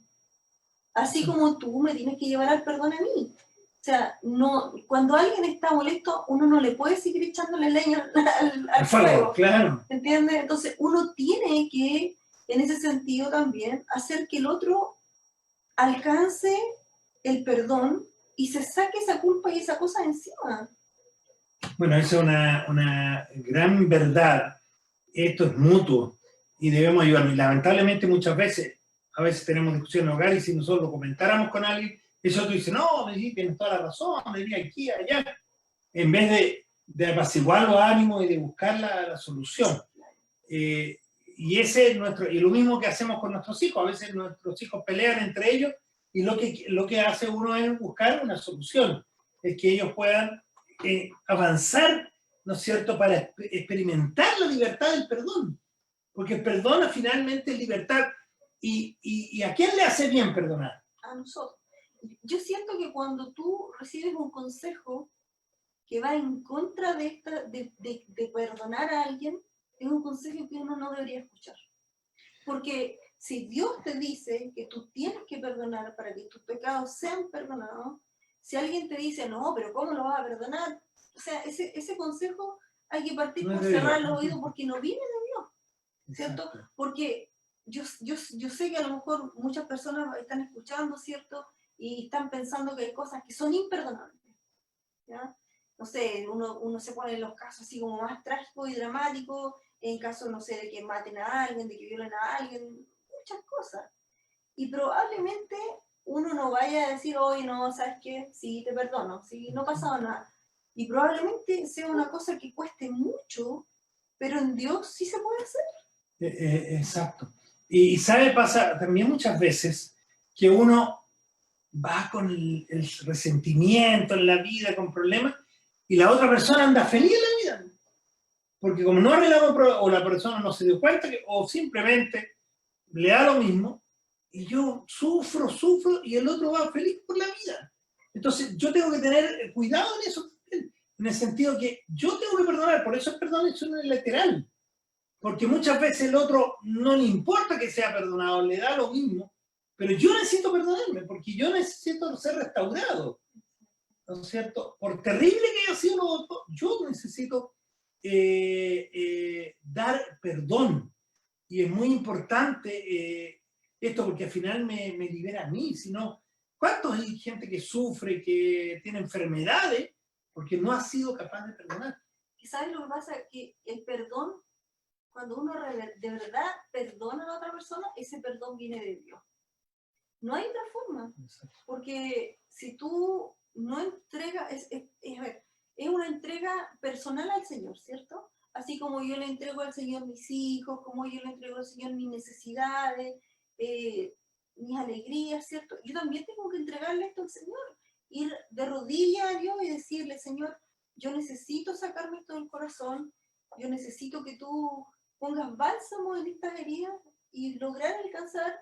así como tú me tienes que llevar al perdón a mí. O sea, no, cuando alguien está molesto, uno no le puede seguir echándole leña al fuego, claro. ¿Entiendes? Entonces uno tiene que, en ese sentido también, hacer que el otro alcance el perdón y se saque esa culpa y esa cosa encima. Bueno, esa es una gran verdad. Esto es mutuo y debemos ayudarnos. Y lamentablemente muchas veces, a veces tenemos discusiones en el hogar y si nosotros lo comentáramos con alguien, eso otro dice, no, me dice, tienes toda la razón, me diría aquí, allá. En vez de apaciguar los ánimos y de buscar la solución. Y ese es y lo mismo que hacemos con nuestros hijos. A veces nuestros hijos pelean entre ellos y lo que hace uno es buscar una solución. Es que ellos puedan avanzar, ¿no es cierto?, para experimentar la libertad del perdón. Porque el perdón finalmente es libertad. ¿Y a quién le hace bien perdonar? A nosotros. Yo siento que cuando tú recibes un consejo que va en contra de perdonar a alguien, es un consejo que uno no debería escuchar. Porque si Dios te dice que tú tienes que perdonar para que tus pecados sean perdonados, si alguien te dice, no, pero ¿cómo lo vas a perdonar? O sea, ese consejo hay que partir No es por de cerrar Dios. los oídos porque no viene de Dios, ¿cierto? Exacto. Porque yo sé que a lo mejor muchas personas están escuchando, ¿cierto? Y están pensando que hay cosas que son imperdonables, ¿ya? No sé, uno se pone en los casos así como más trágicos y dramáticos, en caso, no sé, de que maten a alguien, de que violen a alguien, muchas cosas. Y probablemente uno no vaya a decir, oye, no, ¿sabes qué? Sí, te perdono, sí, no ha pasado nada. Y probablemente sea una cosa que cueste mucho, pero en Dios sí se puede hacer. Exacto. Y sabe, pasa también muchas veces que uno va con el resentimiento en la vida, con problemas, y la otra persona anda feliz en la vida. Porque como no arreglamos, o la persona no se dio cuenta, o simplemente le da lo mismo, y yo sufro, y el otro va feliz por la vida. Entonces yo tengo que tener cuidado en eso, en el sentido que yo tengo que perdonar, por eso el perdón es unilateral. Porque muchas veces el otro no le importa que sea perdonado, le da lo mismo, pero yo necesito perdonarme, porque yo necesito ser restaurado, ¿no es cierto? Por terrible que haya sido lo otro, yo necesito dar perdón. Y es muy importante esto porque al final me libera a mí, sino, ¿cuántos hay gente que sufre, que tiene enfermedades, porque no ha sido capaz de perdonar? ¿Y sabes lo que pasa? Que el perdón, cuando uno de verdad perdona a la otra persona, ese perdón viene de Dios. No hay otra forma. Exacto. Porque si tú no entregas, es una entrega personal al Señor, ¿cierto? Así como yo le entrego al Señor mis hijos, como yo le entrego al Señor mis necesidades, mis alegrías, ¿cierto? Yo también tengo que entregarle esto al Señor. Ir de rodillas a Dios y decirle, Señor, yo necesito sacarme esto del corazón, yo necesito que tú pongas bálsamo en estas heridas y lograr alcanzar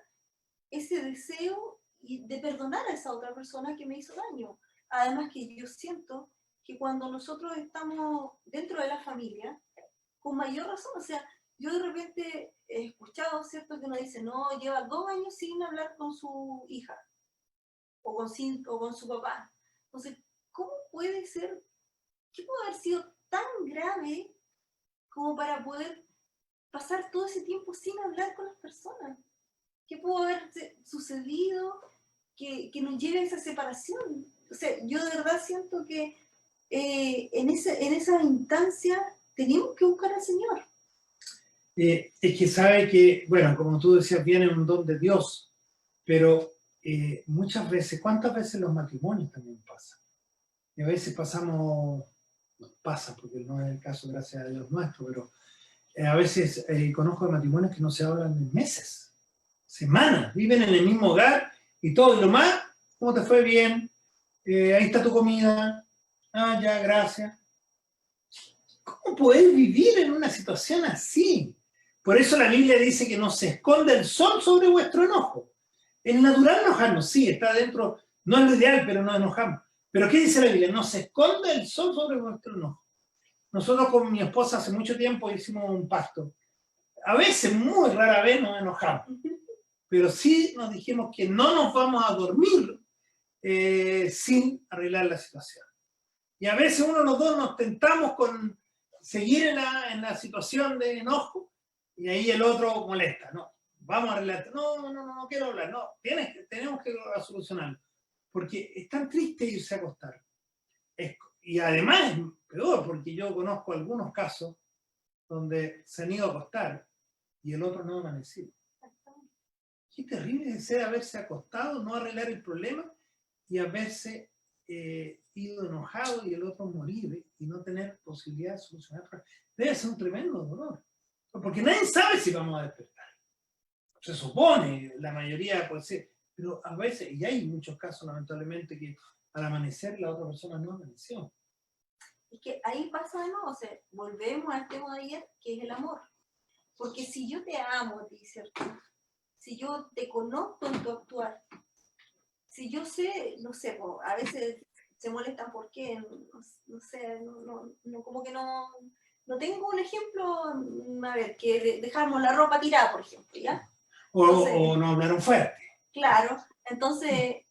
ese deseo de perdonar a esa otra persona que me hizo daño. Además que yo siento que cuando nosotros estamos dentro de la familia, con mayor razón, o sea, yo de repente he escuchado, ¿cierto?, que uno dice, no, lleva 2 años sin hablar con su hija o con su papá. Entonces, ¿cómo puede ser, qué puede haber sido tan grave como para poder pasar todo ese tiempo sin hablar con las personas? ¿Qué pudo haber sucedido que nos lleve a esa separación? O sea, yo de verdad siento que en esa instancia tenemos que buscar al Señor. Es que sabe que, bueno, como tú decías, viene un don de Dios, pero muchas veces, ¿cuántas veces los matrimonios también pasan? Y a veces pasamos, no pasa, porque no es el caso, gracias a Dios nuestro, pero a veces conozco de matrimonios que no se hablan en meses, semanas, viven en el mismo hogar y todo, y lo más, ¿cómo te fue? Bien, ahí está tu comida, ah, ya, gracias. ¿Cómo poder vivir en una situación así? Por eso la Biblia dice que no se esconde el sol sobre vuestro enojo. Es natural enojarnos, sí, está dentro, no es lo ideal, pero nos enojamos. Pero ¿qué dice la Biblia? No se esconde el sol sobre vuestro enojo. Nosotros con mi esposa hace mucho tiempo hicimos un pacto. A veces, muy rara vez, nos enojamos. Pero sí nos dijimos que no nos vamos a dormir sin arreglar la situación. Y a veces uno de los dos nos tentamos con seguir en la situación de enojo y ahí el otro molesta, ¿no? Vamos a arreglar, no quiero hablar, no, tenemos que solucionarlo. Porque es tan triste irse a acostar. Y además es peor, porque yo conozco algunos casos donde se han ido a acostar y el otro no ha amanecido. Qué terrible es haberse acostado, no arreglar el problema y haberse ido enojado y el otro morir y no tener posibilidad de solucionar. Debe ser un tremendo dolor. Porque nadie sabe si vamos a despertar. Se supone, la mayoría puede ser, pero a veces, y hay muchos casos lamentablemente que al amanecer la otra persona no amaneció. Es que ahí pasa de nuevo, o sea, volvemos al tema de ayer, que es el amor. Porque si yo te amo a ti, ¿cierto? Si yo te conozco en tu actuar, si yo sé, no sé, a veces se molestan porque, no sé, como que no tengo un ejemplo, a ver, que dejamos la ropa tirada, por ejemplo, ¿ya? Entonces, o no hablaron fuerte. Claro, entonces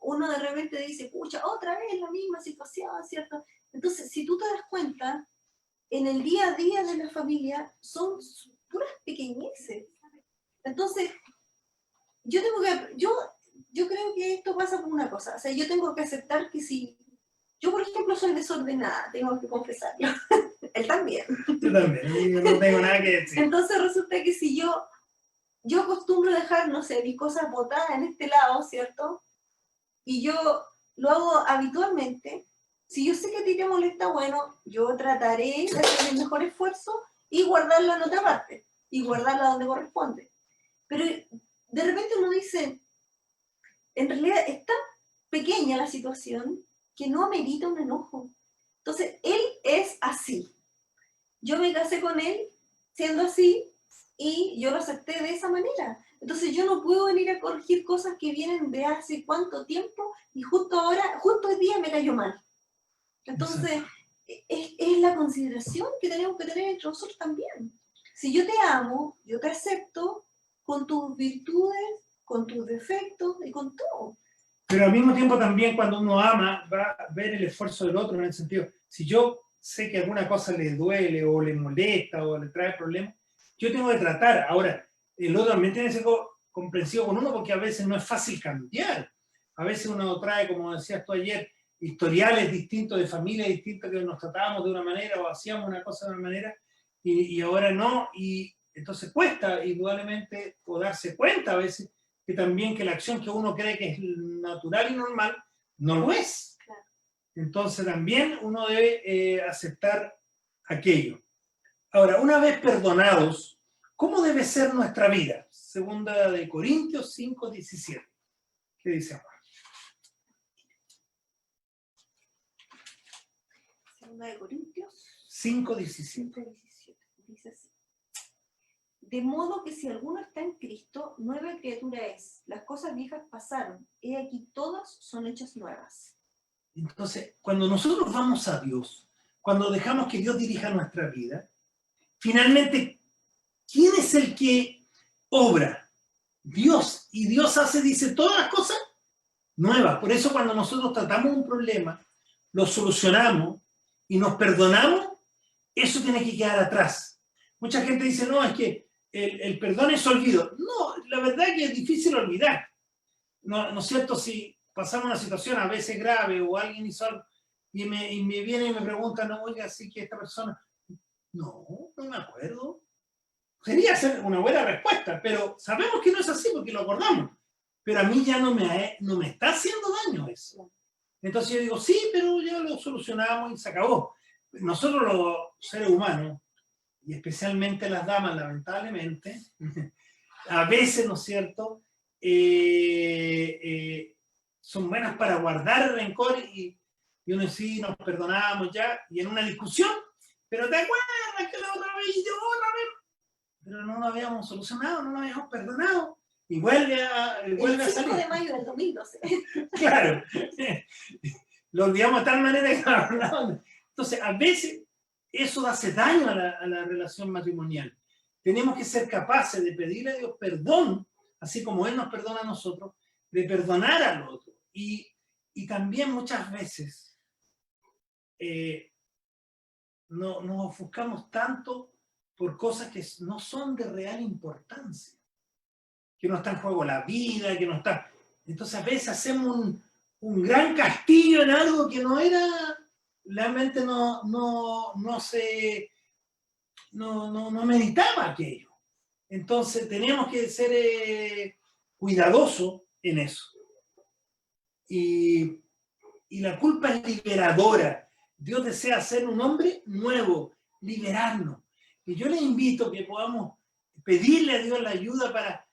uno de repente dice, pucha, otra vez la misma situación, ¿cierto? Entonces, si tú te das cuenta, en el día a día de la familia son puras pequeñeces. Entonces, yo creo que esto pasa por una cosa, o sea, yo tengo que aceptar que si, yo por ejemplo soy desordenada, tengo que confesarlo, él también. Yo también, yo no tengo nada que decir. Entonces resulta que si yo acostumbro dejar, no sé, mis cosas botadas en este lado, ¿cierto? Y yo lo hago habitualmente, si yo sé que a ti te molesta, bueno, yo trataré de hacer el mejor esfuerzo y guardarla en otra parte, y guardarla donde corresponde. Pero de repente uno dice, en realidad es tan pequeña la situación que no amerita un enojo. Entonces, él es así. Yo me casé con él siendo así y yo lo acepté de esa manera. Entonces yo no puedo venir a corregir cosas que vienen de hace cuánto tiempo y justo ahora, justo hoy día me cayó mal. Entonces, es la consideración que tenemos que tener entre nosotros también. Si yo te amo, yo te acepto con tus virtudes, con tus defectos y con todo. Pero al mismo tiempo también cuando uno ama, va a ver el esfuerzo del otro en el sentido, si yo sé que alguna cosa le duele o le molesta o le trae problemas, yo tengo que tratar. Ahora, el otro también tiene que ser comprensivo con uno porque a veces no es fácil cambiar. A veces uno trae, como decías tú ayer, historiales distintos de familias distintas que nos tratábamos de una manera o hacíamos una cosa de una manera y ahora no. Y entonces cuesta indudablemente o darse cuenta a veces que también que la acción que uno cree que es natural y normal, no lo es. Claro. Entonces también uno debe aceptar aquello. Ahora, una vez perdonados, ¿cómo debe ser nuestra vida? Segunda de Corintios 5:17. ¿Qué dice Juan? Segunda de Corintios 5:17. 5:17. Dice así. De modo que si alguno está en Cristo, nueva criatura es. Las cosas viejas pasaron. He aquí todas son hechas nuevas. Entonces, cuando nosotros vamos a Dios, cuando dejamos que Dios dirija nuestra vida, finalmente, ¿quién es el que obra? Dios. Y Dios dice todas las cosas nuevas. Por eso cuando nosotros tratamos un problema, lo solucionamos y nos perdonamos, eso tiene que quedar atrás. Mucha gente dice, no, es que el perdón es olvido. No, la verdad es que es difícil olvidar. ¿No es cierto? Si pasamos una situación a veces grave o alguien hizo algo y me viene y me pregunta, no, oiga, sí que esta persona, no me acuerdo. Sería ser una buena respuesta, pero sabemos que no es así porque lo acordamos. Pero a mí ya no me está haciendo daño eso. Entonces yo digo, sí, pero ya lo solucionamos y se acabó. Nosotros los seres humanos, y especialmente las damas, lamentablemente, a veces, ¿no es cierto?, son buenas para guardar rencor y uno sí, nos perdonamos ya, y en una discusión, pero ¿te acuerdas que la otra vez yo otra vez? Pero no lo habíamos solucionado, no lo habíamos perdonado. Y vuelve a El 5 salir. de mayo del 2012. Claro. Lo olvidamos de tal manera que hablamos. Entonces, a veces eso hace daño a la relación matrimonial. Tenemos que ser capaces de pedirle a Dios perdón, así como Él nos perdona a nosotros, de perdonar al otro. Y también muchas veces nos ofuscamos tanto por cosas que no son de real importancia, que no está en juego la vida, que no está... Entonces a veces hacemos un gran castillo en algo que no era, realmente no meditaba aquello. Entonces tenemos que ser cuidadosos en eso. Y la culpa es liberadora. Dios desea hacer un hombre nuevo, liberarnos. Y yo les invito a que podamos pedirle a Dios la ayuda para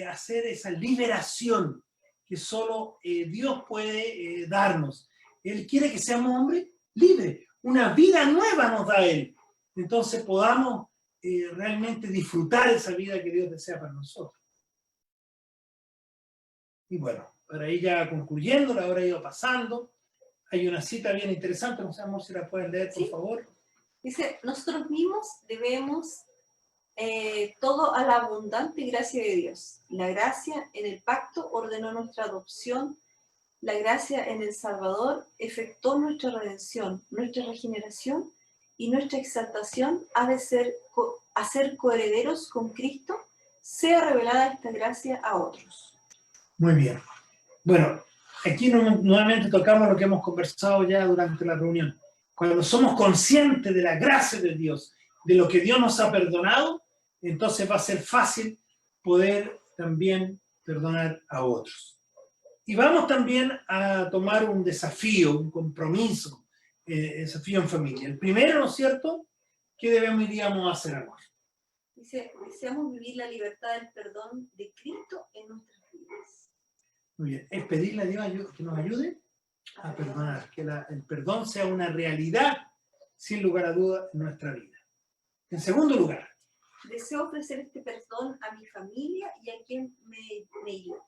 hacer esa liberación que solo Dios puede darnos. Él quiere que seamos hombres libres. Una vida nueva nos da Él. Entonces podamos realmente disfrutar esa vida que Dios desea para nosotros. Y bueno, para ir ya concluyendo, la hora ha ido pasando. Hay una cita bien interesante, no sé, amor, si la pueden leer, por favor. Dice, nosotros mismos debemos todo a la abundante gracia de Dios. La gracia en el pacto ordenó nuestra adopción La gracia en el Salvador efectuó nuestra redención, nuestra regeneración y nuestra exaltación ha de ser a ser coherederos con Cristo, sea revelada esta gracia a otros. Muy bien. Bueno, aquí nuevamente tocamos lo que hemos conversado ya durante la reunión. Cuando somos conscientes de la gracia de Dios, de lo que Dios nos ha perdonado, entonces va a ser fácil poder también perdonar a otros. Y vamos también a tomar un desafío, un compromiso, desafío en familia. El primero, ¿no es cierto?, ¿qué deberíamos hacer, amor? Dice, deseamos vivir la libertad del perdón de Cristo en nuestras vidas. Muy bien, es pedirle a Dios que nos ayude a perdonar, que el perdón sea una realidad, sin lugar a dudas, en nuestra vida. En segundo lugar, deseo ofrecer este perdón a mi familia y a quien me hirió.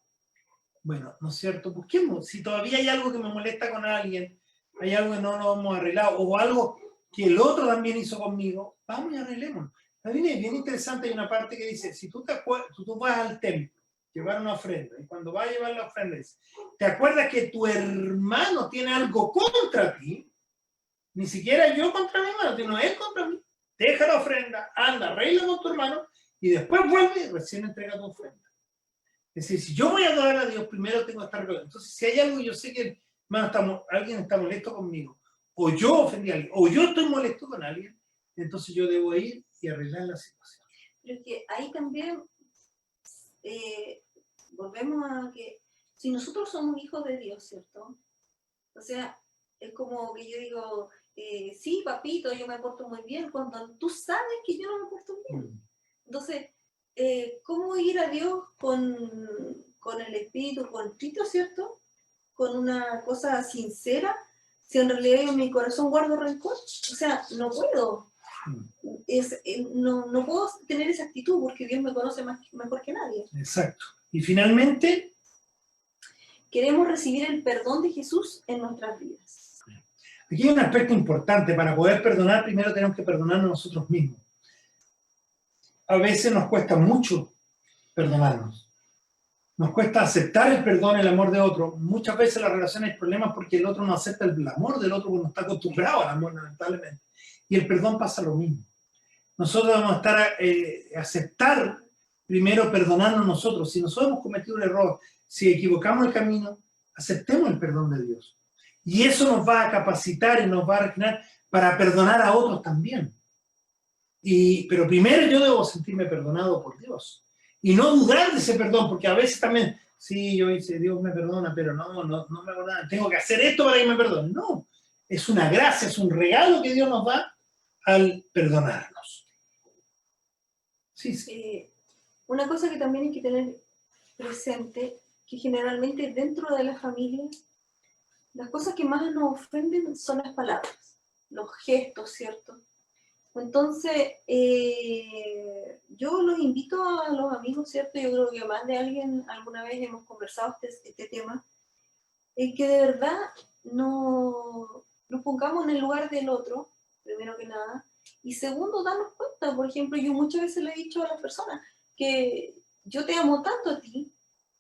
Bueno, ¿no es cierto? Busquemos, si todavía hay algo que me molesta con alguien, hay algo que no lo hemos arreglado, o algo que el otro también hizo conmigo, vamos y arreglémoslo. También es bien interesante, hay una parte que dice, si tú vas al templo, llevar una ofrenda, y cuando vas a llevar la ofrenda, dice, ¿te acuerdas que tu hermano tiene algo contra ti? Ni siquiera yo contra mi hermano, sino él contra mí. Deja la ofrenda, anda, arregla con tu hermano, y después vuelve y recién entrega tu ofrenda. Es decir, si yo voy a adorar a Dios, primero tengo que estar arreglado. Entonces, si hay algo, yo sé que alguien está molesto conmigo, o yo ofendí a alguien, o yo estoy molesto con alguien, entonces yo debo ir y arreglar la situación. Pero es que ahí también volvemos a que si nosotros somos hijos de Dios, ¿cierto? O sea, es como que yo digo, sí, papito, yo me porto muy bien, cuando tú sabes que yo no me porto bien. Entonces, ¿cómo ir a Dios con el espíritu contrito, ¿cierto? Con una cosa sincera, si en realidad en mi corazón guardo rencor. O sea, no puedo. No puedo tener esa actitud porque Dios me conoce mejor que nadie. Exacto. Y finalmente, queremos recibir el perdón de Jesús en nuestras vidas. Aquí hay un aspecto importante. Para poder perdonar, primero tenemos que perdonarnos nosotros mismos. A veces nos cuesta mucho perdonarnos. Nos cuesta aceptar el perdón, el amor de otro. Muchas veces la relación hay problemas porque el otro no acepta el amor del otro, porque no está acostumbrado al amor, lamentablemente. Y el perdón pasa lo mismo. Nosotros vamos a aceptar primero perdonarnos nosotros. Si nosotros hemos cometido un error, si equivocamos el camino, aceptemos el perdón de Dios. Y eso nos va a capacitar y nos va a refinar para perdonar a otros también. Pero primero yo debo sentirme perdonado por Dios. Y no dudar de ese perdón, porque a veces también, sí, yo hice, Dios me perdona, pero no me perdona, tengo que hacer esto para que me perdone. No, es una gracia, es un regalo que Dios nos da al perdonarnos. Sí. Una cosa que también hay que tener presente, que generalmente dentro de la familia, las cosas que más nos ofenden son las palabras, los gestos, ¿cierto? Entonces, yo los invito a los amigos, ¿cierto? Yo creo que más de alguien alguna vez hemos conversado este tema, en que de verdad nos pongamos en el lugar del otro, primero que nada, y segundo, darnos cuenta. Por ejemplo, yo muchas veces le he dicho a las personas que yo te amo tanto a ti,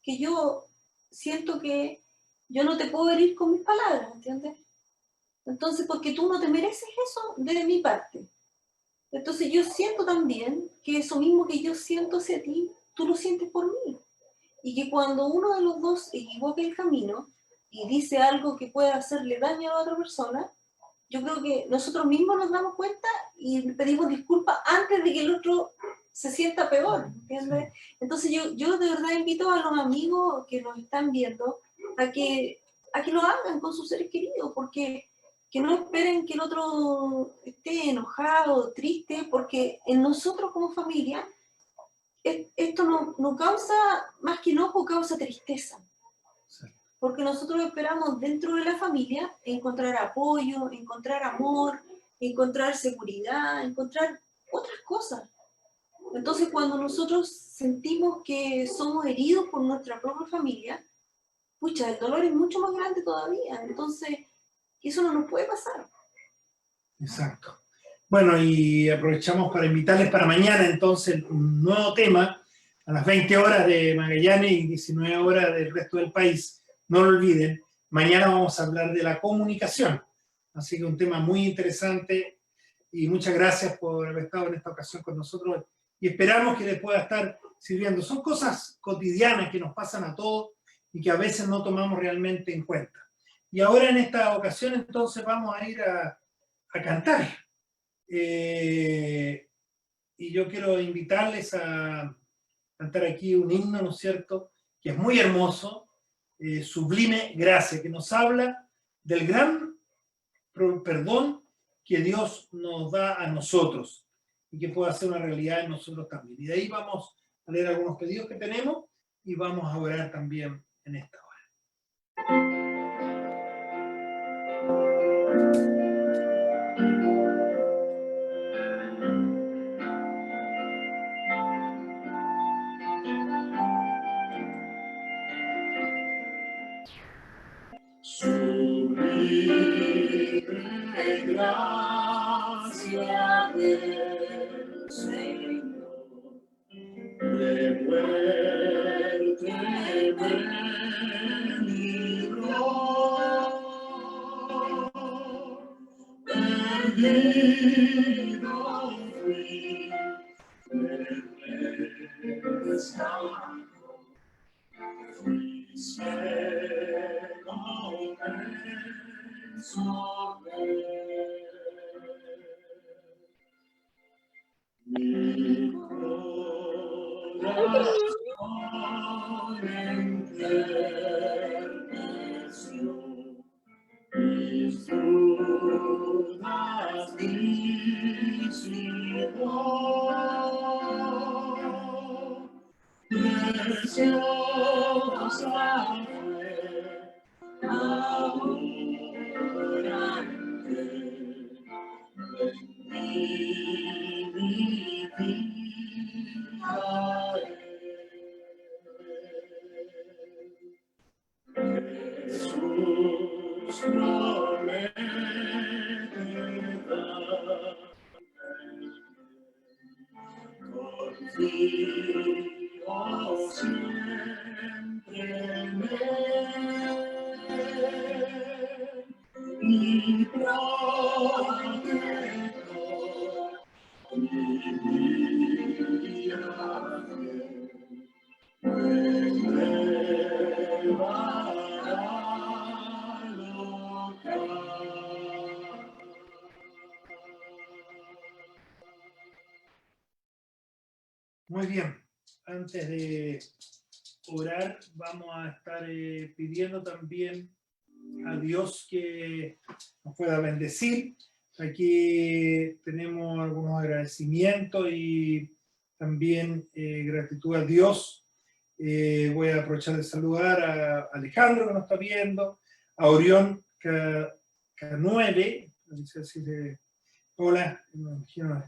que yo siento que yo no te puedo herir con mis palabras, ¿entiendes? Entonces, porque tú no te mereces eso de mi parte. Entonces yo siento también que eso mismo que yo siento hacia ti, tú lo sientes por mí. Y que cuando uno de los dos equivoca el camino y dice algo que puede hacerle daño a la otra persona, yo creo que nosotros mismos nos damos cuenta y pedimos disculpas antes de que el otro se sienta peor, ¿entiendes? Entonces yo de verdad invito a los amigos que nos están viendo a que lo hagan con sus seres queridos, porque que no esperen que el otro esté enojado, triste, porque en nosotros como familia esto no causa, más que enojo, causa tristeza. Sí. Porque nosotros esperamos dentro de la familia encontrar apoyo, encontrar amor, encontrar seguridad, encontrar otras cosas. Entonces cuando nosotros sentimos que somos heridos por nuestra propia familia, pucha, el dolor es mucho más grande todavía. Entonces eso no nos puede pasar. Exacto. Bueno, y aprovechamos para invitarles para mañana entonces un nuevo tema a las 20 horas de Magallanes y 19 horas del resto del país. No lo olviden, Mañana vamos a hablar de la comunicación, así que un tema muy interesante y muchas gracias por haber estado en esta ocasión con nosotros y esperamos que les pueda estar sirviendo. Son cosas cotidianas que nos pasan a todos y que a veces no tomamos realmente en cuenta. Y ahora en esta ocasión entonces vamos a ir a cantar. Y yo quiero invitarles a cantar aquí un himno, ¿no es cierto?, que es muy hermoso, Sublime Gracia, que nos habla del gran perdón que Dios nos da a nosotros y que puede hacer una realidad en nosotros también. Y de ahí vamos a leer algunos pedidos que tenemos y vamos a orar también en esta hora. Sublime gracia del Señor, de muerte me libró, perdido fui, rescatado, fui ciego en su ver. Mi corazón enterneció, mis dudas disipó, preciosa fue la hora en que Jesús promete darme, confío siempre en Él, mi protector, mi guía fiel, me llevará al hogar. Muy bien, antes de orar vamos a estar pidiendo también a Dios que nos pueda bendecir. Aquí tenemos algunos agradecimientos y también gratitud a Dios. Voy a aprovechar de saludar a Alejandro que nos está viendo, a Orión K9, hola, me imagino.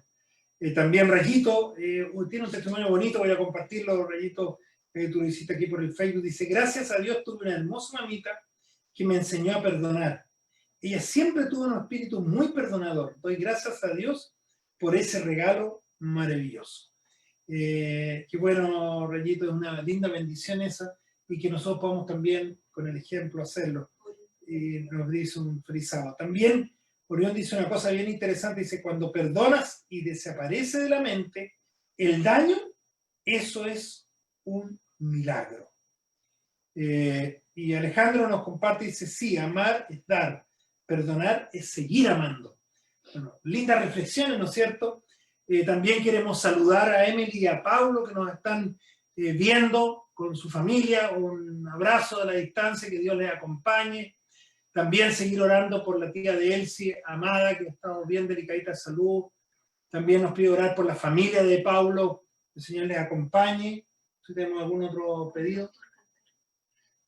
También Rayito, tiene un testimonio bonito, voy a compartirlo, Rayito, tú lo hiciste aquí por el Facebook, dice, gracias a Dios tuve una hermosa mamita que me enseñó a perdonar. Ella siempre tuvo un espíritu muy perdonador. Doy gracias a Dios por ese regalo maravilloso. Qué bueno, Rayito, es una linda bendición esa, y que nosotros podamos también, con el ejemplo, hacerlo. Nos dice un feliz sábado. También Orión dice una cosa bien interesante, dice, cuando perdonas y desaparece de la mente el daño, eso es un milagro. Y Alejandro nos comparte, dice, sí, amar es dar, perdonar es seguir amando. Bueno, lindas reflexiones, ¿no es cierto? También queremos saludar a Emily y a Paulo que nos están viendo con su familia, un abrazo a la distancia, que Dios les acompañe. También seguir orando por la tía de Elsie, Amada, que ha estado bien delicadita de salud. También nos pide orar por la familia de Paulo, que el Señor les acompañe. Si tenemos algún otro pedido.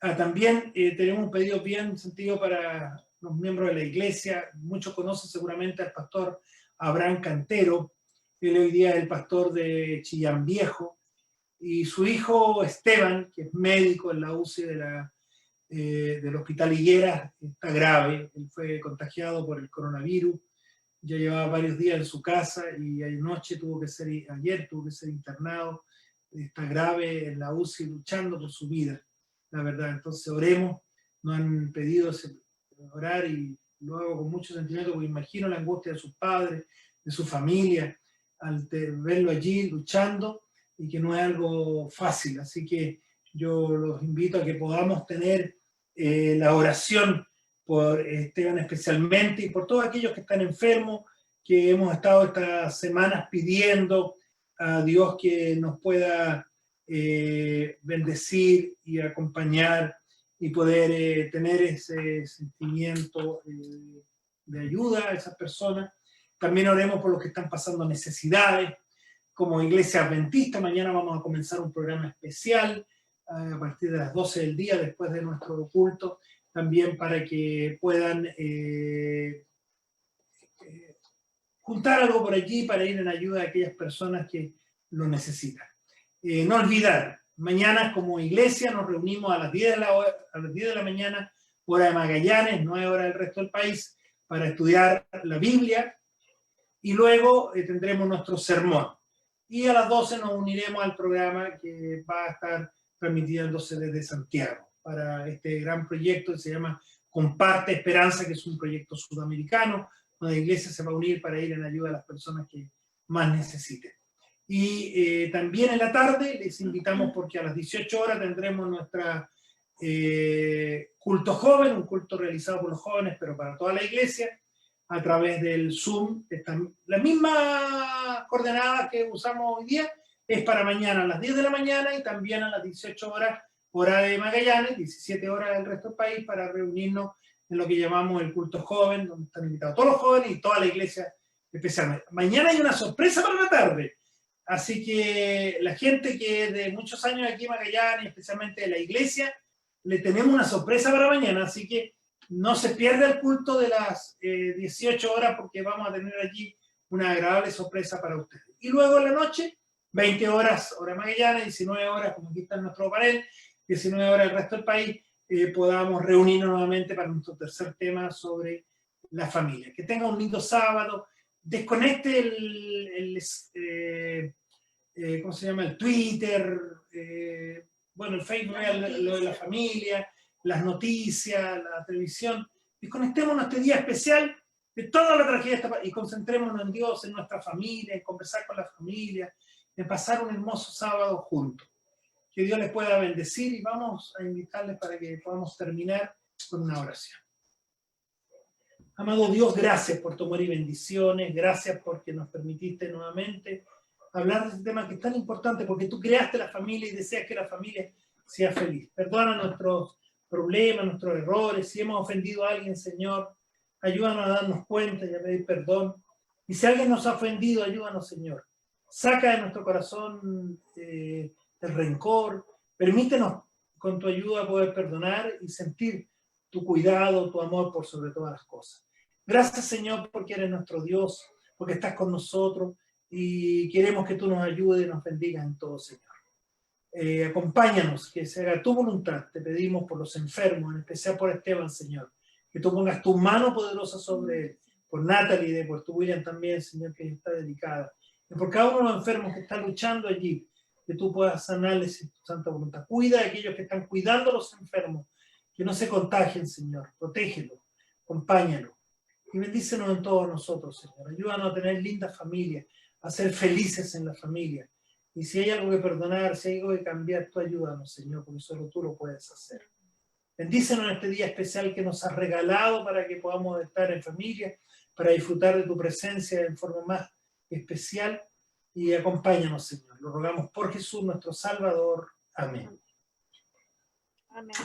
También tenemos un pedido bien sentido para los miembros de la iglesia. Muchos conocen seguramente al pastor Abraham Cantero. Él hoy día es el pastor de Chillán Viejo. Y su hijo Esteban, que es médico en la UCI del Hospital Higueras, está grave. Él fue contagiado por el coronavirus. Ya llevaba varios días en su casa y ayer tuvo que ser internado. Está grave en la UCI luchando por su vida, la verdad. Entonces oremos nos han pedido orar y lo hago con mucho sentimiento porque imagino la angustia de sus padres, de su familia, al verlo allí luchando y que no es algo fácil. Así que yo los invito a que podamos tener la oración por Esteban especialmente y por todos aquellos que están enfermos, que hemos estado estas semanas pidiendo a Dios que nos pueda bendecir y acompañar y poder tener ese sentimiento de ayuda a esas personas. También oremos por los que están pasando necesidades. Como Iglesia Adventista, mañana vamos a comenzar un programa especial a partir de las 12 del día, después de nuestro culto, también para que puedan juntar algo por allí para ir en ayuda a aquellas personas que lo necesitan. No olvidar, mañana como iglesia nos reunimos a las 10 de la mañana, hora de Magallanes, 9 horas del resto del país, para estudiar la Biblia, y luego tendremos nuestro sermón. Y a las 12 nos uniremos al programa que va a estar transmitiéndose desde Santiago, para este gran proyecto que se llama Comparte Esperanza, que es un proyecto sudamericano, donde la iglesia se va a unir para ir en ayuda a las personas que más necesiten. Y también en la tarde les invitamos porque a las 18 horas tendremos nuestra culto joven, un culto realizado por los jóvenes, pero para toda la iglesia, a través del Zoom. La misma coordenada que usamos hoy día es para mañana a las 10 de la mañana y también a las 18 horas, hora de Magallanes, 17 horas del resto del país, para reunirnos en lo que llamamos el culto joven, donde están invitados todos los jóvenes y toda la iglesia especialmente. Mañana hay una sorpresa para la tarde. Así que la gente que es de muchos años aquí en Magallanes, especialmente de la iglesia, le tenemos una sorpresa para mañana. Así que no se pierda el culto de las 18 horas porque vamos a tener allí una agradable sorpresa para ustedes. Y luego en la noche, 20 horas, hora Magallanes, 19 horas, como aquí está en nuestro panel, 19 horas el resto del país, podamos reunirnos nuevamente para nuestro tercer tema sobre la familia. Que tenga un lindo sábado. Desconecte ¿cómo se llama? El Twitter, bueno, el Facebook, lo de la familia, las noticias, la televisión. Desconectémonos este día especial de toda la tragedia y concentrémonos en Dios, en nuestra familia, en conversar con la familia, en pasar un hermoso sábado juntos. Que Dios les pueda bendecir y vamos a invitarles para que podamos terminar con una oración. Amado Dios, gracias por tu amor y bendiciones, gracias porque nos permitiste nuevamente hablar de este tema que es tan importante, porque tú creaste la familia y deseas que la familia sea feliz. Perdona nuestros problemas, nuestros errores, si hemos ofendido a alguien, Señor, ayúdanos a darnos cuenta y a pedir perdón. Y si alguien nos ha ofendido, ayúdanos, Señor. Saca de nuestro corazón el rencor, permítenos con tu ayuda poder perdonar y sentir tu cuidado, tu amor por sobre todas las cosas. Gracias, Señor, porque eres nuestro Dios, porque estás con nosotros y queremos que tú nos ayudes y nos bendigas en todo, Señor. Acompáñanos, que se haga tu voluntad. Te pedimos por los enfermos, en especial por Esteban, Señor, que tú pongas tu mano poderosa sobre él, por Natalie, por tu William también, Señor, que está dedicada, y por cada uno de los enfermos que están luchando allí, que tú puedas sanarles en tu santa voluntad. Cuida a aquellos que están cuidando a los enfermos, que no se contagien, Señor. Protégelos, acompáñalos. Y bendícenos en todos nosotros, Señor. Ayúdanos a tener lindas familias, a ser felices en la familia. Y si hay algo que perdonar, si hay algo que cambiar, tú ayúdanos, Señor, porque solo tú lo puedes hacer. Bendícenos en este día especial que nos has regalado para que podamos estar en familia, para disfrutar de tu presencia en forma más especial. Y acompáñanos, Señor. Lo rogamos por Jesús, nuestro Salvador. Amén. Amén.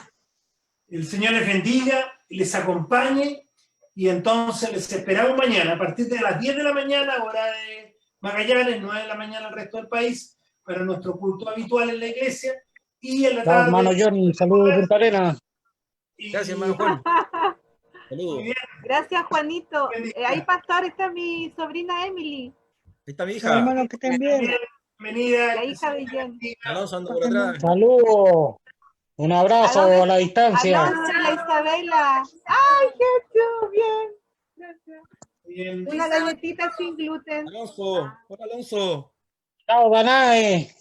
El Señor les bendiga y les acompañe. Y entonces les esperamos mañana, a partir de las 10 de la mañana, hora de Magallanes, 9 de la mañana el resto del país, para nuestro culto habitual en la iglesia. Y en la tarde... Hermano John, saludos de Punta Arenas. Gracias, hermano Juan. Saludos. Muy bien. Gracias, Juanito. Ahí, pastor, está mi sobrina Emily. Ahí está mi hija. Hermano, que estén bien. Bienvenida. La hija de John. Alonso anda por atrás. Saludos. Un abrazo a la distancia. Alonso y la Isabela. ¡Ay, Jesús! Bien. Gracias. Bien. Una galletita sin gluten. Alonso. Hola, Alonso. Chao, Danae.